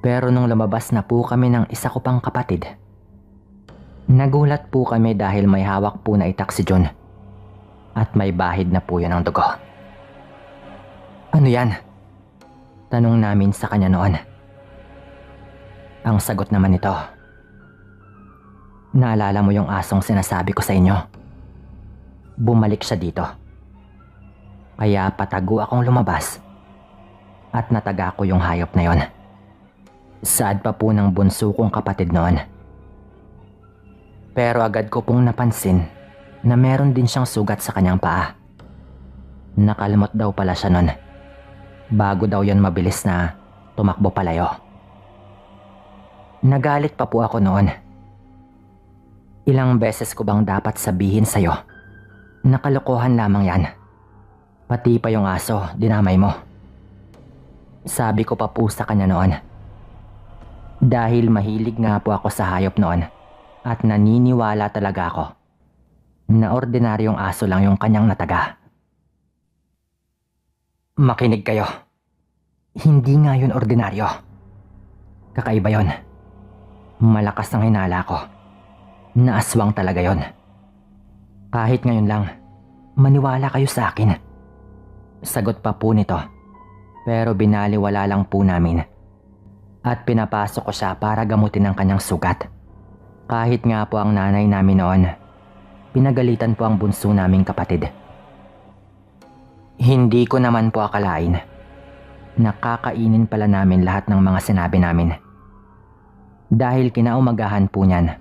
Pero nung lumabas na po kami ng isa ko pang kapatid, nagulat po kami dahil may hawak po na itak si John. At may bahid na po yun ng dugo. Ano yan? Tanong namin sa kanya noon. Ang sagot naman nito, naalala mo yung asong sinasabi ko sa inyo? Bumalik siya dito. Kaya patago akong lumabas at nataga ko yung hayop na yon. Saad pa po ng bunso kong kapatid noon. Pero agad ko pong napansin na meron din siyang sugat sa kanyang paa. Nakalmot daw pala siya nun. Bago daw yon mabilis na tumakbo palayo. Nagalit pa po ako noon. Ilang beses ko bang dapat sabihin sa'yo? Nakalokohan lamang yan. Pati pa yung aso, dinamay mo. Sabi ko pa po sa kanya noon. Dahil mahilig nga po ako sa hayop noon at naniniwala talaga ako na ordinaryong aso lang yung kanyang nataga. Makinig kayo. Hindi nga yun ordinaryo. Kakaiba yon. Malakas ang hinala ko. Naaswang talaga yon. Kahit ngayon lang, maniwala kayo sa akin. Sagot pa po nito. Pero binaliwala lang po namin. At pinapasok ko siya para gamutin ang kanyang sugat. Kahit nga po ang nanay namin noon, pinagalitan po ang bunso naming kapatid. Hindi ko naman po akalain. Nakakainin pala namin lahat ng mga sinabi namin. Dahil kinaumagahan po niyan,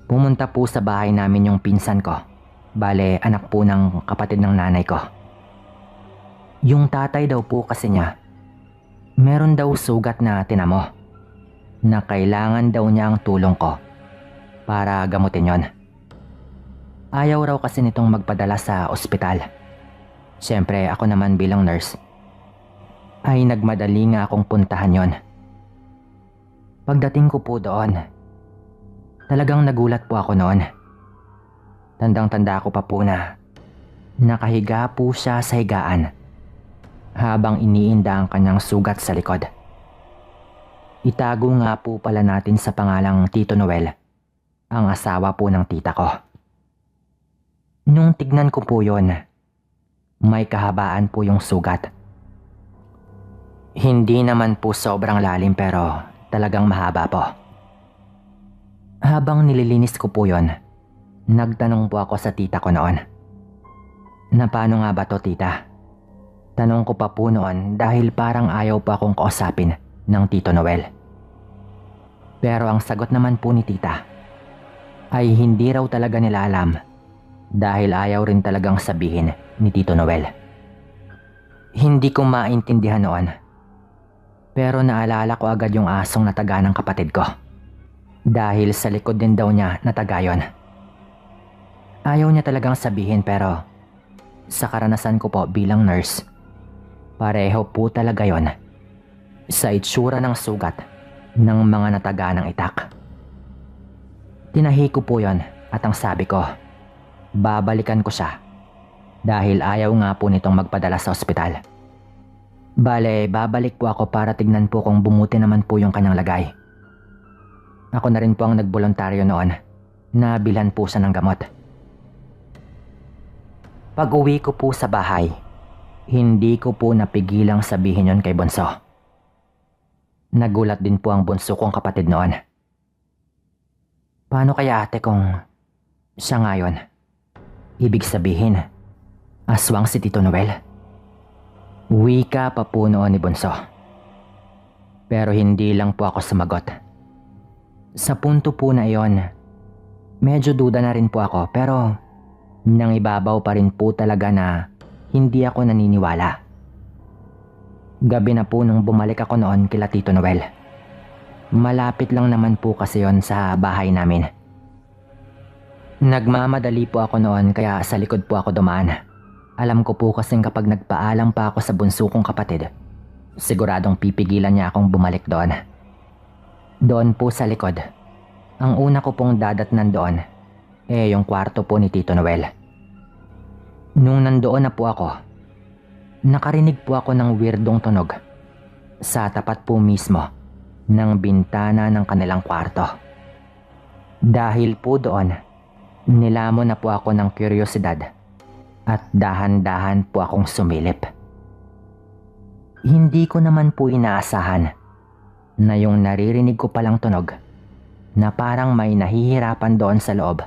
pumunta po sa bahay namin yung pinsan ko. Bale, anak po ng kapatid ng nanay ko. Yung tatay daw po kasi niya, meron daw sugat na tinamo na kailangan daw niya ang tulong ko para gamutin yon. Ayaw raw kasi nitong magpadala sa ospital. Siyempre ako naman bilang nurse ay nagmadali nga akong puntahan yon. Pagdating ko po doon, talagang nagulat po ako noon. Tandang-tanda ko pa po na nakahiga po siya sa higaan habang iniinda ang kanyang sugat sa likod. Itago nga po pala natin sa pangalang Tito Noel, ang asawa po ng tita ko. Nung tignan ko po yon, may kahabaan po yung sugat. Hindi naman po sobrang lalim pero talagang mahaba po. Habang nililinis ko po yon, nagtanong po ako sa tita ko noon. Na paano nga ba to, tita? Tanong ko pa po noon dahil parang ayaw pa akong kausapin ng Tito Noel. Pero ang sagot naman po ni tita ay hindi raw talaga nila alam dahil ayaw rin talagang sabihin ni Tito Noel. Hindi ko maintindihan noon. Pero naalala ko agad yung asong nataga ng kapatid ko. Dahil sa likod din daw niya nataga yon. Ayaw niya talagang sabihin pero sa karanasan ko po bilang nurse, pareho po talaga yon sa itsura ng sugat ng mga nataga ng itak. Tinahi ko po yon at ang sabi ko, babalikan ko siya dahil ayaw nga po nitong magpadala sa ospital. Bale, babalik po ako para tignan po kung bumuti naman po yung kanyang lagay. Ako na rin po ang nagboluntaryo noon na bilhan po siya ng gamot. Pag uwi ko po sa bahay, hindi ko po napigilang sabihin yon kay Bunso. Nagulat din po ang bunso kong kapatid noon. Paano kaya ate kung siya nga yun? Ibig sabihin, aswang si Tito Noel. Wika pa po noon ni Bunso. Pero hindi lang po ako sumagot. Sa punto po na iyon, medyo duda na rin po ako pero nangibabaw pa rin po talaga na hindi ako naniniwala. Gabi na po nung bumalik ako noon kila Tito Noel. Malapit lang naman po kasi yon sa bahay namin. Nagmamadali po ako noon kaya sa likod po ako dumaan. Alam ko po kasing kapag nagpaalam pa ako sa bunso kong kapatid, siguradong pipigilan niya akong bumalik doon. Doon po sa likod, ang una ko pong dadatnan doon, yung kwarto po ni Tito Noel. Nung nandoon na po ako, nakarinig po ako ng weirdong tunog sa tapat po mismo ng bintana ng kanilang kwarto. Dahil po doon, nilamon na po ako ng kuryosidad at dahan-dahan po akong sumilip. Hindi ko naman po inaasahan na yung naririnig ko palang tunog na parang may nahihirapan doon sa loob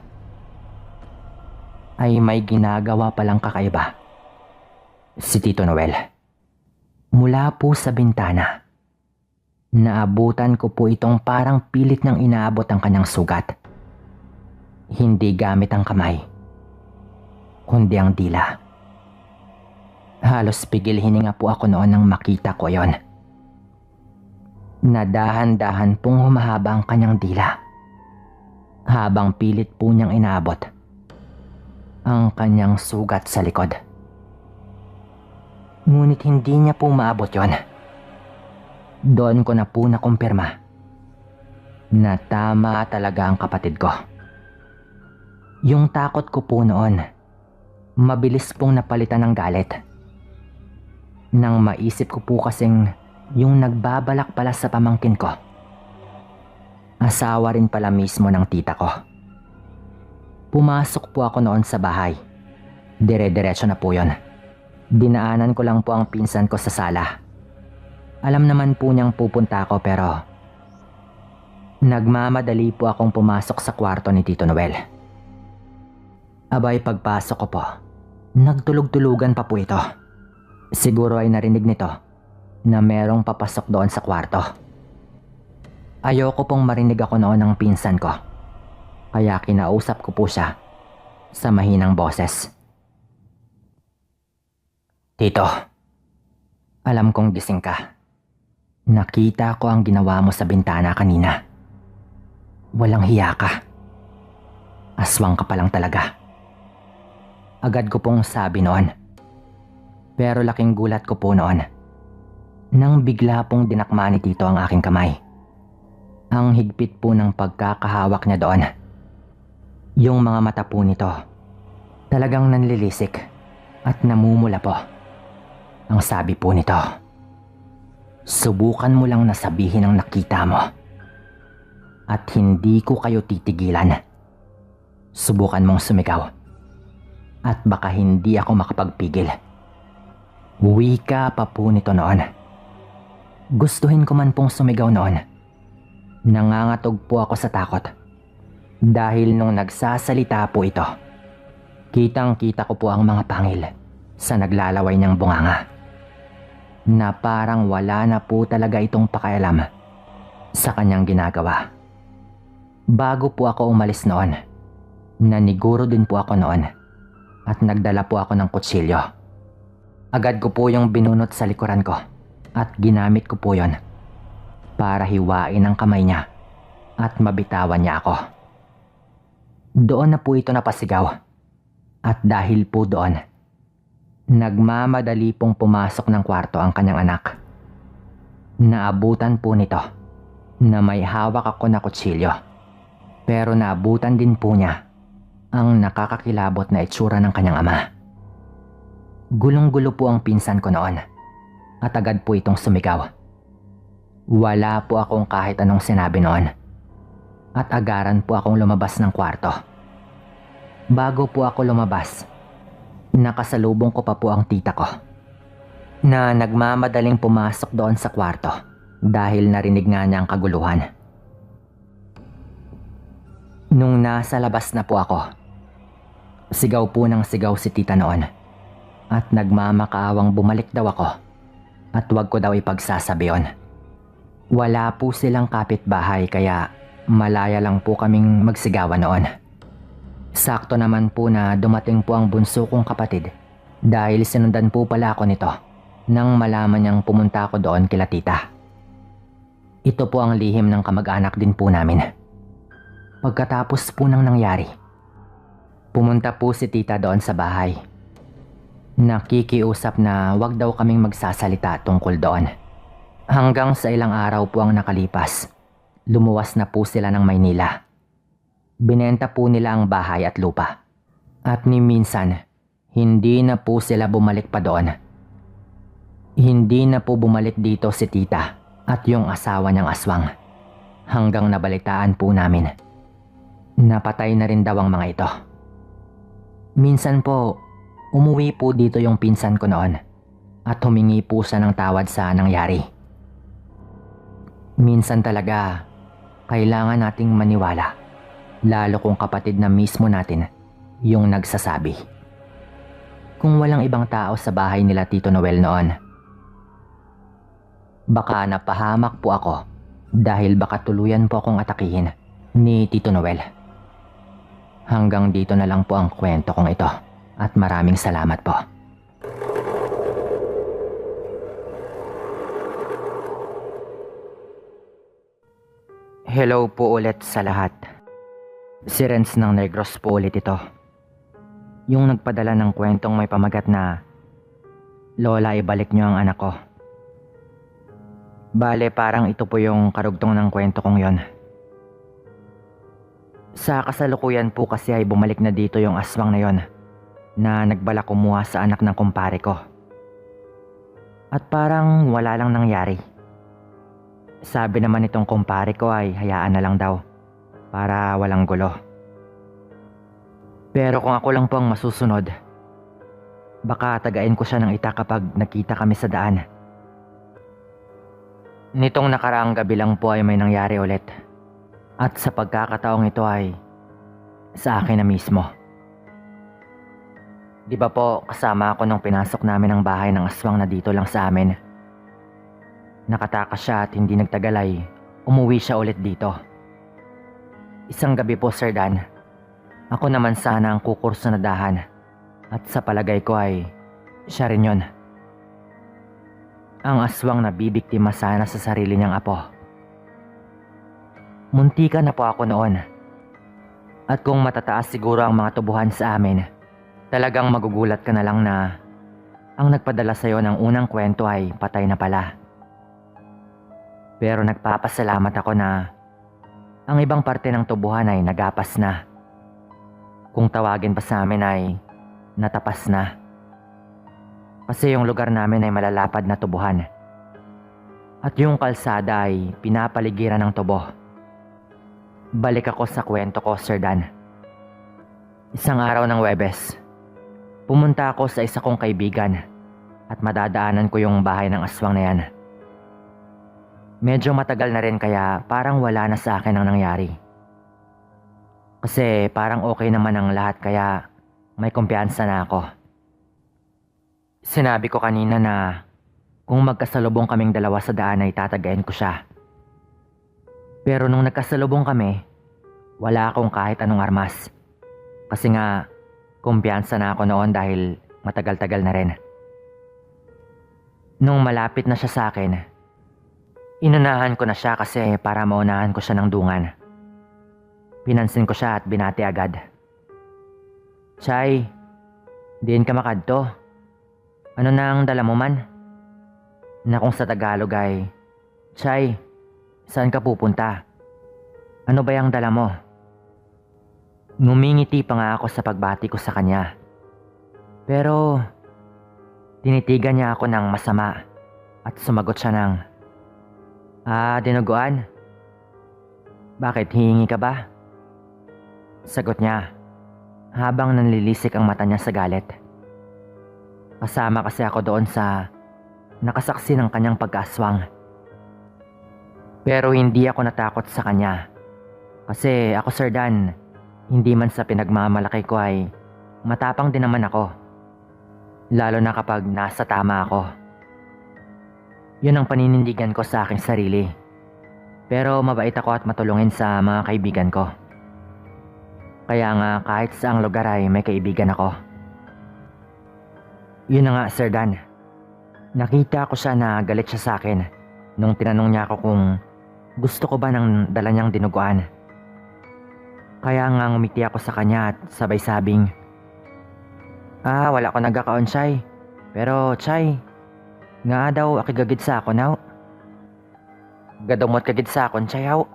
ay may ginagawa palang kakaiba. Si Tito Noel. Mula po sa bintana, naabutan ko po itong parang pilit ng inaabot ang kanyang sugat. Hindi gamit ang kamay, kundi ang dila. Halos pigil hininga po ako noon nang makita ko yon. Nadahan-dahan pong humahaba ang kanyang dila habang pilit po niyang inaabot ang kanyang sugat sa likod. Ngunit hindi niya po maabot yon. Doon ko na po nakumpirma na tama talaga ang kapatid ko. Yung takot ko po noon, mabilis pong napalitan ng galit. Nang maisip ko po kasing yung nagbabalak pala sa pamangkin ko, asawa rin pala mismo ng tita ko. Pumasok po ako noon sa bahay. Dire-diretso na po yon. Dinaanan ko lang po ang pinsan ko sa sala. Alam naman po niyang pupunta ako pero nagmamadali po akong pumasok sa kwarto ni Tito Noel. Abay, pagpasok ko po, nagtulog-tulugan pa po ito. Siguro ay narinig nito na merong papasok doon sa kwarto. Ayoko pong marinig ako noon ng pinsan ko, kaya kinausap ko po siya sa mahinang boses. Tito, alam kong gising ka. Nakita ko ang ginawa mo sa bintana kanina. Walang hiya ka. Aswang ka pa lang talaga. Agad ko pong sabi noon. Pero laking gulat ko po noon nang bigla pong dinakma ni Tito ang aking kamay. Ang higpit po ng pagkakahawak niya doon. Yung mga mata po nito talagang nanlilisik at namumula po. Ang sabi po nito, subukan mo lang na sabihin ang nakita mo at hindi ko kayo titigilan. Subukan mong sumigaw at baka hindi ako makapagpigil. Wika pa po nito noon. Gustuhin ko man pong sumigaw noon. Nangangatog po ako sa takot dahil nung nagsasalita po ito, kitang-kita ko po ang mga pangil sa naglalaway niyang bunganga na parang wala na po talaga itong pakialam sa kanyang ginagawa. Bago po ako umalis noon, naniguro din po ako noon at nagdala po ako ng kutsilyo. Agad ko po yung binunot sa likuran ko at ginamit ko po yon para hiwain ang kamay niya at mabitawan niya ako. Doon na po ito napasigaw at dahil po doon, nagmamadali pong pumasok ng kwarto ang kanyang anak. Naabutan po nito na may hawak ako na kutsilyo, pero naabutan din po niya ang nakakakilabot na itsura ng kanyang ama. Gulong-gulo po ang pinsan ko noon at agad po itong sumigaw. Wala po akong kahit anong sinabi noon at agaran po akong lumabas ng kwarto. Bago po ako lumabas, nakasalubong ko pa po ang tita ko na nagmamadaling pumasok doon sa kwarto dahil narinig nga niya ang kaguluhan. Nung nasa labas na po ako, sigaw po ng sigaw si tita noon at nagmamakaawang bumalik daw ako at wag ko daw ipagsasabi yon. Wala po silang kapitbahay kaya malaya lang po kaming magsigawan noon. Sakto naman po na dumating po ang bunso kong kapatid dahil sinundan po pala ako nito nang malaman niyang pumunta ako doon kila tita. Ito po ang lihim ng kamag-anak din po namin. Pagkatapos po ng nangyari, pumunta po si tita doon sa bahay. Nakikiusap na wag daw kaming magsasalita tungkol doon. Hanggang sa ilang araw po ang nakalipas, lumuwas na po sila ng Maynila. Binenta po nila ang bahay at lupa. At ni minsan, hindi na po sila bumalik pa doon. Hindi na po bumalik dito si tita at yung asawa niyang aswang. Hanggang nabalitaan po namin. Napatay na rin daw ang mga ito. Minsan po, umuwi po dito yung pinsan ko noon at humingi po siya ng tawad sa nangyari. Minsan talaga, kailangan nating maniwala, lalo kung kapatid na mismo natin yung nagsasabi. Kung walang ibang tao sa bahay nila Tito Noel noon, baka napahamak po ako dahil baka tuluyan po akong atakihin ni Tito Noel. Hanggang dito na lang po ang kwento kong ito at maraming salamat po. Hello po ulit sa lahat. Si Renz ng Negros po ulit ito. Yung nagpadala ng kwentong may pamagat na Lola, ibalik niyo ang anak ko. Bale, parang ito po yung karugtong ng kwento kong yon. Sa kasalukuyan po kasi ay bumalik na dito yung aswang na yon na nagbalak kumuha sa anak ng kumpare ko. At parang wala lang nangyari. Sabi naman itong kumpare ko ay hayaan na lang daw para walang gulo. Pero kung ako lang po ang masusunod, baka tagain ko siya ng ita kapag nakita kami sa daan. Nitong nakaraang gabi lang po ay may nangyari ulit. At sa pagkakataong ito ay sa akin na mismo. Di ba po kasama ako nung pinasok namin ang bahay ng aswang na dito lang sa amin? Nakatakas siya at hindi nagtagal ay umuwi siya ulit dito. Isang gabi po, Sir Dan, ako naman sana ang kukurso na dahan at sa palagay ko ay siya rin yun. Ang aswang na bibiktima sana sa sarili niyang apo. Muntika na po ako noon. At kung matataas siguro ang mga tubuhan sa amin, talagang magugulat ka na lang na ang nagpadala sa'yo ng unang kwento ay patay na pala. Pero nagpapasalamat ako na ang ibang parte ng tubuhan ay nagapas na. Kung tawagin pa sa amin ay natapas na. Kasi yung lugar namin ay malalapad na tubuhan. At yung kalsada ay pinapaligiran ng tubo. Balik ako sa kwento ko, Sir Dan. Isang araw ng Huwebes, pumunta ako sa isa kong kaibigan at madadaanan ko yung bahay ng aswang na yan. Medyo matagal na rin kaya parang wala na sa akin ang nangyari. Kasi parang okay naman ang lahat kaya may kumpiyansa na ako. Sinabi ko kanina na kung magkasalubong kaming dalawa sa daan ay tatagayin ko siya. Pero nung nagkasalubong kami, wala akong kahit anong armas. Kasi nga, kumpiyansa na ako noon dahil matagal-tagal na rin. Nung malapit na siya sa akin, inunahan ko na siya kasi para maunahan ko siya ng dungan. Pinansin ko siya at binati agad. Chay, diin ka makadto. Ano na ang dala mo man? Na kung sa Tagalog ay, Chay, saan ka pupunta? Ano ba yung dala mo? Ngumingiti pa nga ako sa pagbati ko sa kanya. Pero, tinitigan niya ako ng masama at sumagot siya ng, dinuguan? Bakit, hihingi ka ba? Sagot niya, habang nanlilisik ang mata niya sa galit. Kasama kasi ako doon sa nakasaksi ng kanyang pag-aswang. Pero hindi ako natakot sa kanya. Kasi ako, Sir Dan, hindi man sa pinagmamalaki ko ay matapang din naman ako. Lalo na kapag nasa tama ako. Yun ang paninindigan ko sa aking sarili Pero mabait ako at matulungin sa mga kaibigan ko. Kaya nga kahit saang lugar ay may kaibigan ako. Yun na nga, Sir Dan. Nakita ko siya na galit siya sa akin nung tinanong niya ako kung gusto ko ba ng dala niyang dinuguan. Kaya nga ngumiti ako sa kanya at sabay sabing, wala ko nagkakaon, Chay. Pero, Chay, nga daw akigagid sa ako now. Gadumot kagid sa akon, Chay, haw.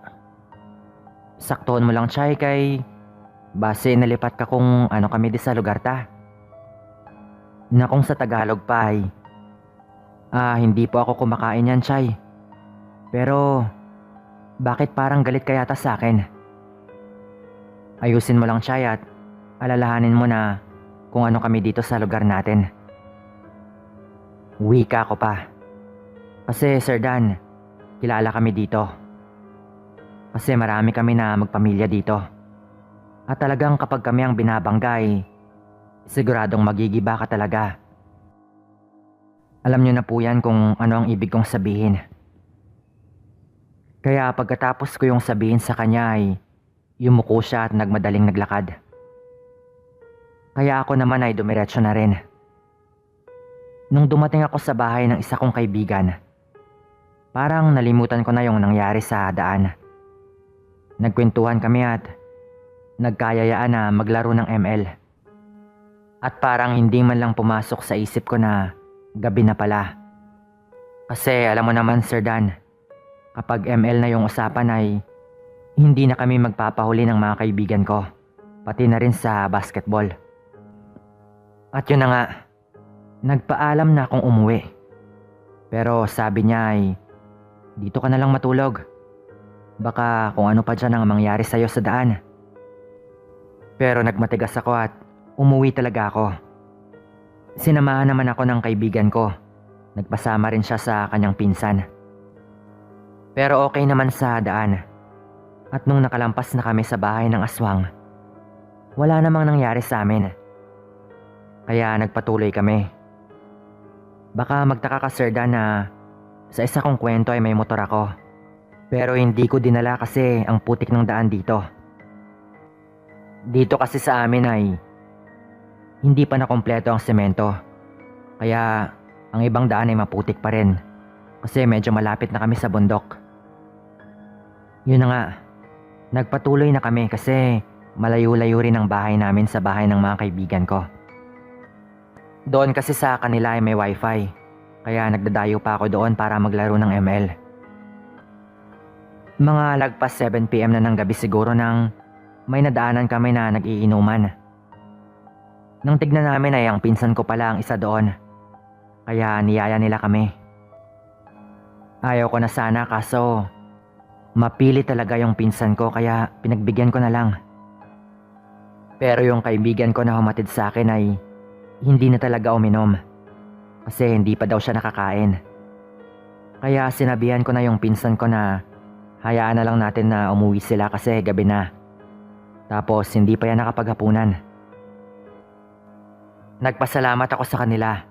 Saktuon mo lang, Chay, kay base nalipat ka kung ano kami di sa lugar ta. Na kung sa Tagalog pa ay, hindi po ako kumakain yan, Chay. Pero, bakit parang galit ka yata sa akin? Ayusin mo lang, Chay, at alalahanin mo na kung ano kami dito sa lugar natin. Wika ko pa. Kasi, Sir Dan, kilala kami dito. Kasi marami kami na magpamilya dito. At talagang kapag kami ang binabanggay, siguradong magigiba ka talaga. Alam niyo na po yan kung ano ang ibig kong sabihin. Kaya pagkatapos ko yung sabihin sa kanya ay yumuko siya at nagmadaling naglakad. Kaya ako naman ay dumiretso na rin. Nung dumating ako sa bahay ng isa kong kaibigan, parang nalimutan ko na yung nangyari sa daan. Nagkwentuhan kami at nagkayayaan na maglaro ng ML. At parang hindi man lang pumasok sa isip ko na gabi na pala. Kasi alam mo naman, Sir Dan, kapag ML na yung usapan ay hindi na kami magpapahuli ng mga kaibigan ko, pati na rin sa basketball. At yun na nga, nagpaalam na akong umuwi. Pero sabi niya ay, dito ka na lang matulog. Baka kung ano pa dyan ang mangyari sa'yo sa daan. Pero nagmatigas ako at umuwi talaga ako. Sinamahan naman ako ng kaibigan ko. Nagpasama rin siya sa kanyang pinsan. Pero okay naman sa daan. At nung nakalampas na kami sa bahay ng aswang, wala namang nangyari sa amin. Kaya nagpatuloy kami. Baka magtaka ka, Sir Dan, na sa isa kong kwento ay may motor ako. Pero hindi ko dinala kasi ang putik ng daan dito. Dito kasi sa amin ay hindi pa nakompleto ang semento. Kaya ang ibang daan ay maputik pa rin. Kasi medyo malapit na kami sa bundok. Yun na nga, nagpatuloy na kami kasi malayo-layo rin ang bahay namin sa bahay ng mga kaibigan ko. Doon kasi sa kanila ay may wifi. Kaya nagdadayo pa ako doon para maglaro ng ML. Mga lagpas 7 PM na ng gabi siguro nang may nadaanan kami na nag-iinuman. Nang tignan namin ay ang pinsan ko pala ang isa doon. Kaya niyaya nila kami. Ayaw ko na sana kaso mapili talaga yung pinsan ko kaya pinagbigyan ko na lang. Pero yung kaibigan ko na humatid sa akin ay hindi na talaga uminom. Kasi hindi pa daw siya nakakain. Kaya sinabihan ko na yung pinsan ko na hayaan na lang natin na umuwi sila kasi gabi na. Tapos hindi pa yan nakapaghapunan. Nagpasalamat ako sa kanila.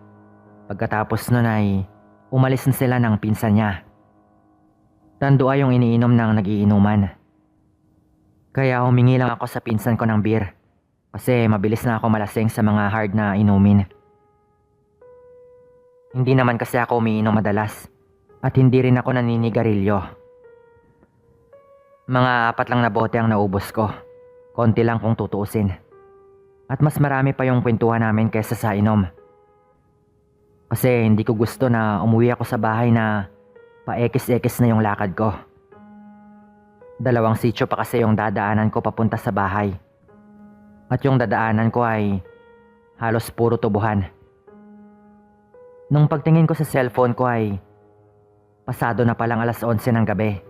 Pagkatapos nun ay umalis na sila ng pinsan niya. Tandua yung iniinom ng nagiinuman. Kaya humingi lang ako sa pinsan ko ng beer. Kasi mabilis na ako malasing sa mga hard na inumin. Hindi naman kasi ako umiinom madalas. At hindi rin ako naninigarilyo. Mga 4 lang na bote ang naubos ko. Konti lang kung tutuusin. At mas marami pa yung kwentuhan namin kaysa sa inom. Kasi hindi ko gusto na umuwi ako sa bahay na paekis-ekis na yung lakad ko. 2 sitio pa kasi yung dadaanan ko papunta sa bahay. At yung dadaanan ko ay halos puro tubuhan. Nung pagtingin ko sa cellphone ko ay pasado na palang 11:00 ng gabi.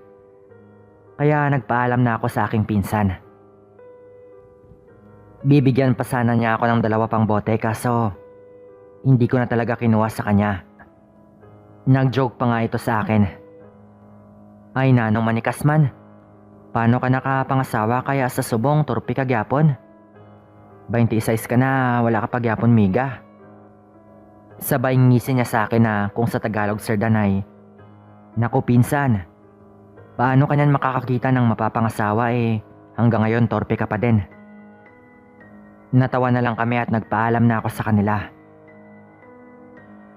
Kaya nagpaalam na ako sa aking pinsan. Bibigyan pa sana niya ako ng 2 pang bote kaso hindi ko na talaga kinuha sa kanya. Nag-joke pa nga ito sa akin. Ay nanong manikas man, paano ka nakapangasawa kaya sa subong turpi ka gyapon? 26 ka na, wala ka pa gyapon miga. Sabay ngisi niya sa akin na kung sa Tagalog, Sir Dan, ay, naku pinsan, Paano ka niyan makakakita ng mapapangasawa hanggang ngayon torpe ka pa din? Natawa na lang kami at nagpaalam na ako sa kanila.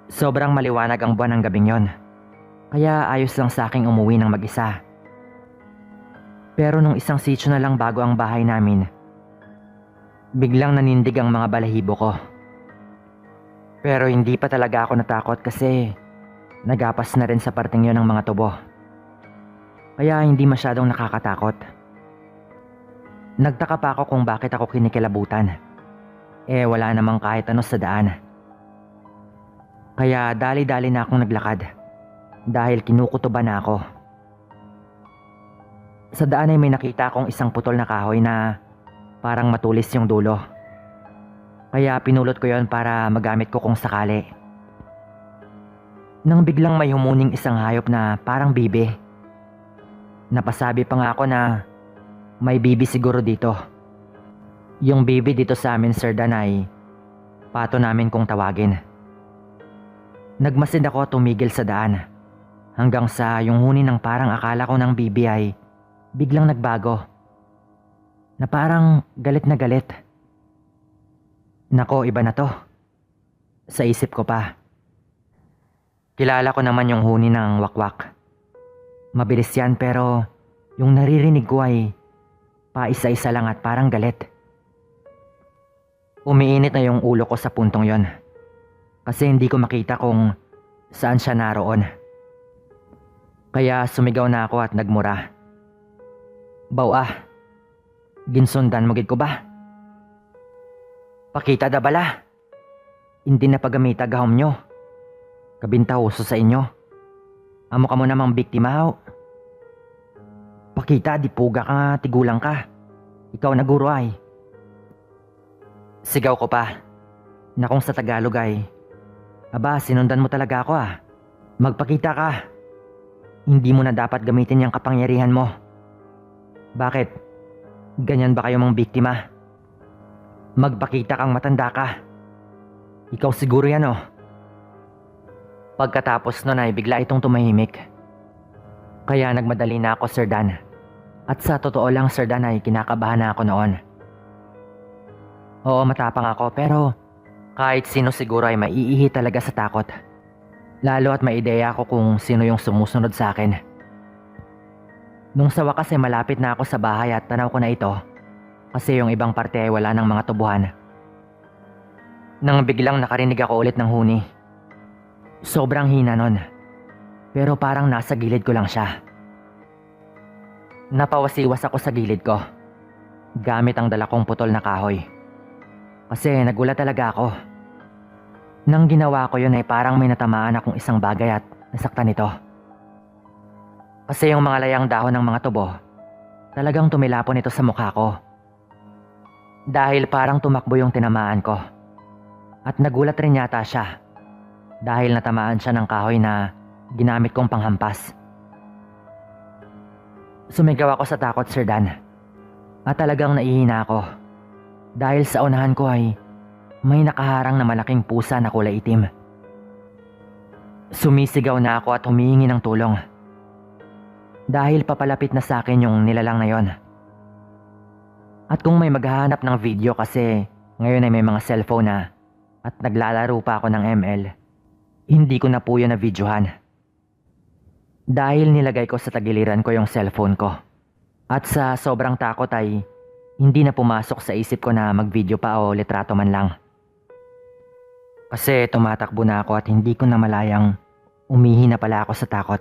Sobrang maliwanag ang buwan ng gabing yon, kaya ayos lang sa aking umuwi ng mag-isa. Pero nung isang sitio na lang bago ang bahay namin, biglang nanindig ang mga balahibo ko. Pero hindi pa talaga ako natakot kasi nagapas na rin sa parting yon ng mga tubo. Kaya hindi masyadong nakakatakot. Nagtaka pa ako kung bakit ako kinikilabutan. Wala namang kahit ano sa daan. Kaya dali-dali na akong naglakad dahil kinukutuban na ako. Sa daan ay may nakita akong isang putol na kahoy na parang matulis yung dulo. Kaya pinulot ko yon para magamit ko kung sakali. Nang biglang may humuning isang hayop na parang bibi. Napasabi pa nga ako na may bibi siguro dito. Yung bibi dito sa amin, Sir Dan, ay pato namin kung tawagin. Nagmasid ako at tumigil sa daan hanggang sa yung huni ng parang akala ko ng bibi ay biglang nagbago. Na parang galit na galit. Nako, iba na to. Sa isip ko pa. Kilala ko naman yung huni ng wakwak. Mabilis yan pero yung naririnig ko ay paisa-isa lang at parang galit. Umiinit na yung ulo ko sa puntong yon. Kasi hindi ko makita kung saan siya naroon. Kaya sumigaw na ako at nagmura. Ginsundan mo gid ko ba? Pakita da bala. Hindi na pagamita gahom nyo. Kabinta uso sa inyo. Amo ka mo namang biktima ho. Pakita di puga ka nga tigulang ka. Ikaw na guro ay. Sigaw ko pa. Na kung sa Tagalog ay, aba, sinundan mo talaga ako ah. Magpakita ka. Hindi mo na dapat gamitin yung kapangyarihan mo. Bakit? Ganyan ba kayo mga biktima? Magpakita kang matanda ka. Ikaw siguro yan oh. Pagkatapos nun ay bigla itong tumahimik. Kaya nagmadali na ako, Sir Dan. At sa totoo lang, Sir Dan, ay kinakabahan na ako noon. Oo, matapang ako pero kahit sino siguro ay maiihi talaga sa takot. Lalo at may ideya ako kung sino yung sumusunod sa akin. Nung sa wakas ay malapit na ako sa bahay at tanaw ko na ito kasi yung ibang parte ay wala ng mga tubuhan. Nang biglang nakarinig ako ulit ng huni. Sobrang hina nun. Pero parang nasa gilid ko lang siya. Napawasiwas ako sa gilid ko gamit ang dala kong putol na kahoy. Kasi nagulat talaga ako. Nang ginawa ko yun ay parang may natamaan akong isang bagay at nasaktan ito. Kasi yung mga layang dahon ng mga tubo, talagang tumilapon ito sa mukha ko. Dahil parang tumakbo yung tinamaan ko. At nagulat rin yata siya. Dahil natamaan siya ng kahoy na ginamit kong panghampas. Sumigaw ako sa takot, Sir Dan. At talagang naihina ako. Dahil sa unahan ko ay may nakaharang na malaking pusa na kulay itim. Sumisigaw na ako at humihingi ng tulong. Dahil papalapit na sa akin yung nilalang na yon. At kung may maghahanap ng video kasi ngayon ay may mga cellphone na at naglalaro pa ako ng ML, hindi ko na po yun na videohan. Dahil nilagay ko sa tagiliran ko yung cellphone ko. At sa sobrang takot ay hindi na pumasok sa isip ko na mag-video pa o litrato man lang. Kasi tumatakbo na ako at hindi ko na malayang umihi na pala ako sa takot.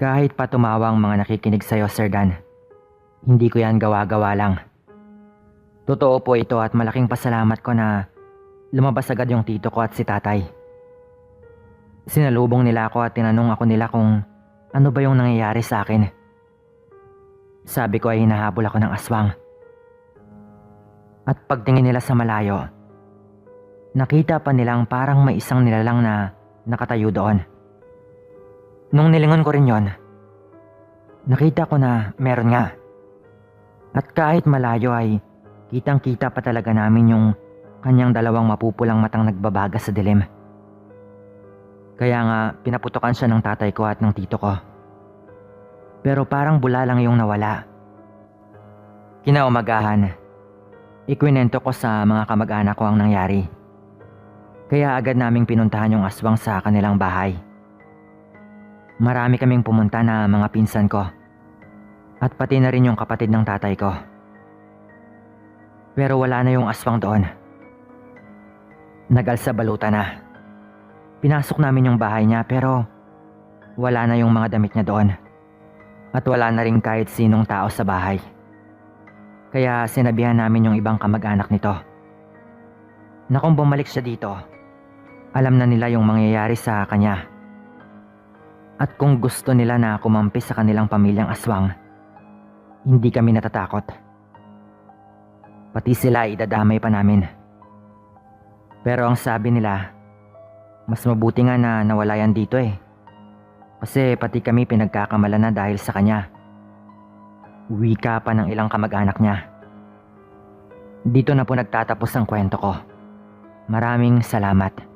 Kahit pa tumawa ang mga nakikinig sa'yo, Sir Dan, hindi ko yan gawa-gawa lang. Totoo po ito at malaking pasalamat ko na lumabas agad yung tito ko at si tatay. Sinalubong nila ako at tinanong ako nila kung ano ba yung nangyayari sa akin. Sabi ko ay hinahabol ako ng aswang. At pagtingin nila sa malayo, nakita pa nilang parang may isang nilalang na nakatayo doon. Nung nilingon ko rin yon, nakita ko na meron nga. At kahit malayo ay kitang-kita pa talaga namin yung kanyang dalawang mapupulang matang nagbabaga sa dilim. Kaya nga pinaputokan siya ng tatay ko at ng tito ko. Pero parang bula lang yung nawala. Kinaumagahan, ikwinento ko sa mga kamag-anak ko ang nangyari. Kaya agad naming pinuntahan yung aswang sa kanilang bahay. Marami kaming pumunta na mga pinsan ko. At pati na rin yung kapatid ng tatay ko. Pero wala na yung aswang doon. Nagalsa-balutan na. Pinasok namin yung bahay niya pero wala na yung mga damit niya doon. At wala na rin kahit sinong tao sa bahay. Kaya sinabihan namin yung ibang kamag-anak nito na kung bumalik siya dito, alam na nila yung mangyayari sa kanya. At kung gusto nila na kumampi sa kanilang pamilyang aswang, hindi kami natatakot. Pati sila idadamay pa namin. Pero ang sabi nila, mas mabuti nga na nawala yan dito eh. Kasi pati kami pinagkakamalan na dahil sa kanya. Wika pa ng ilang kamag-anak niya. Dito na po nagtatapos ang kwento ko. Maraming salamat.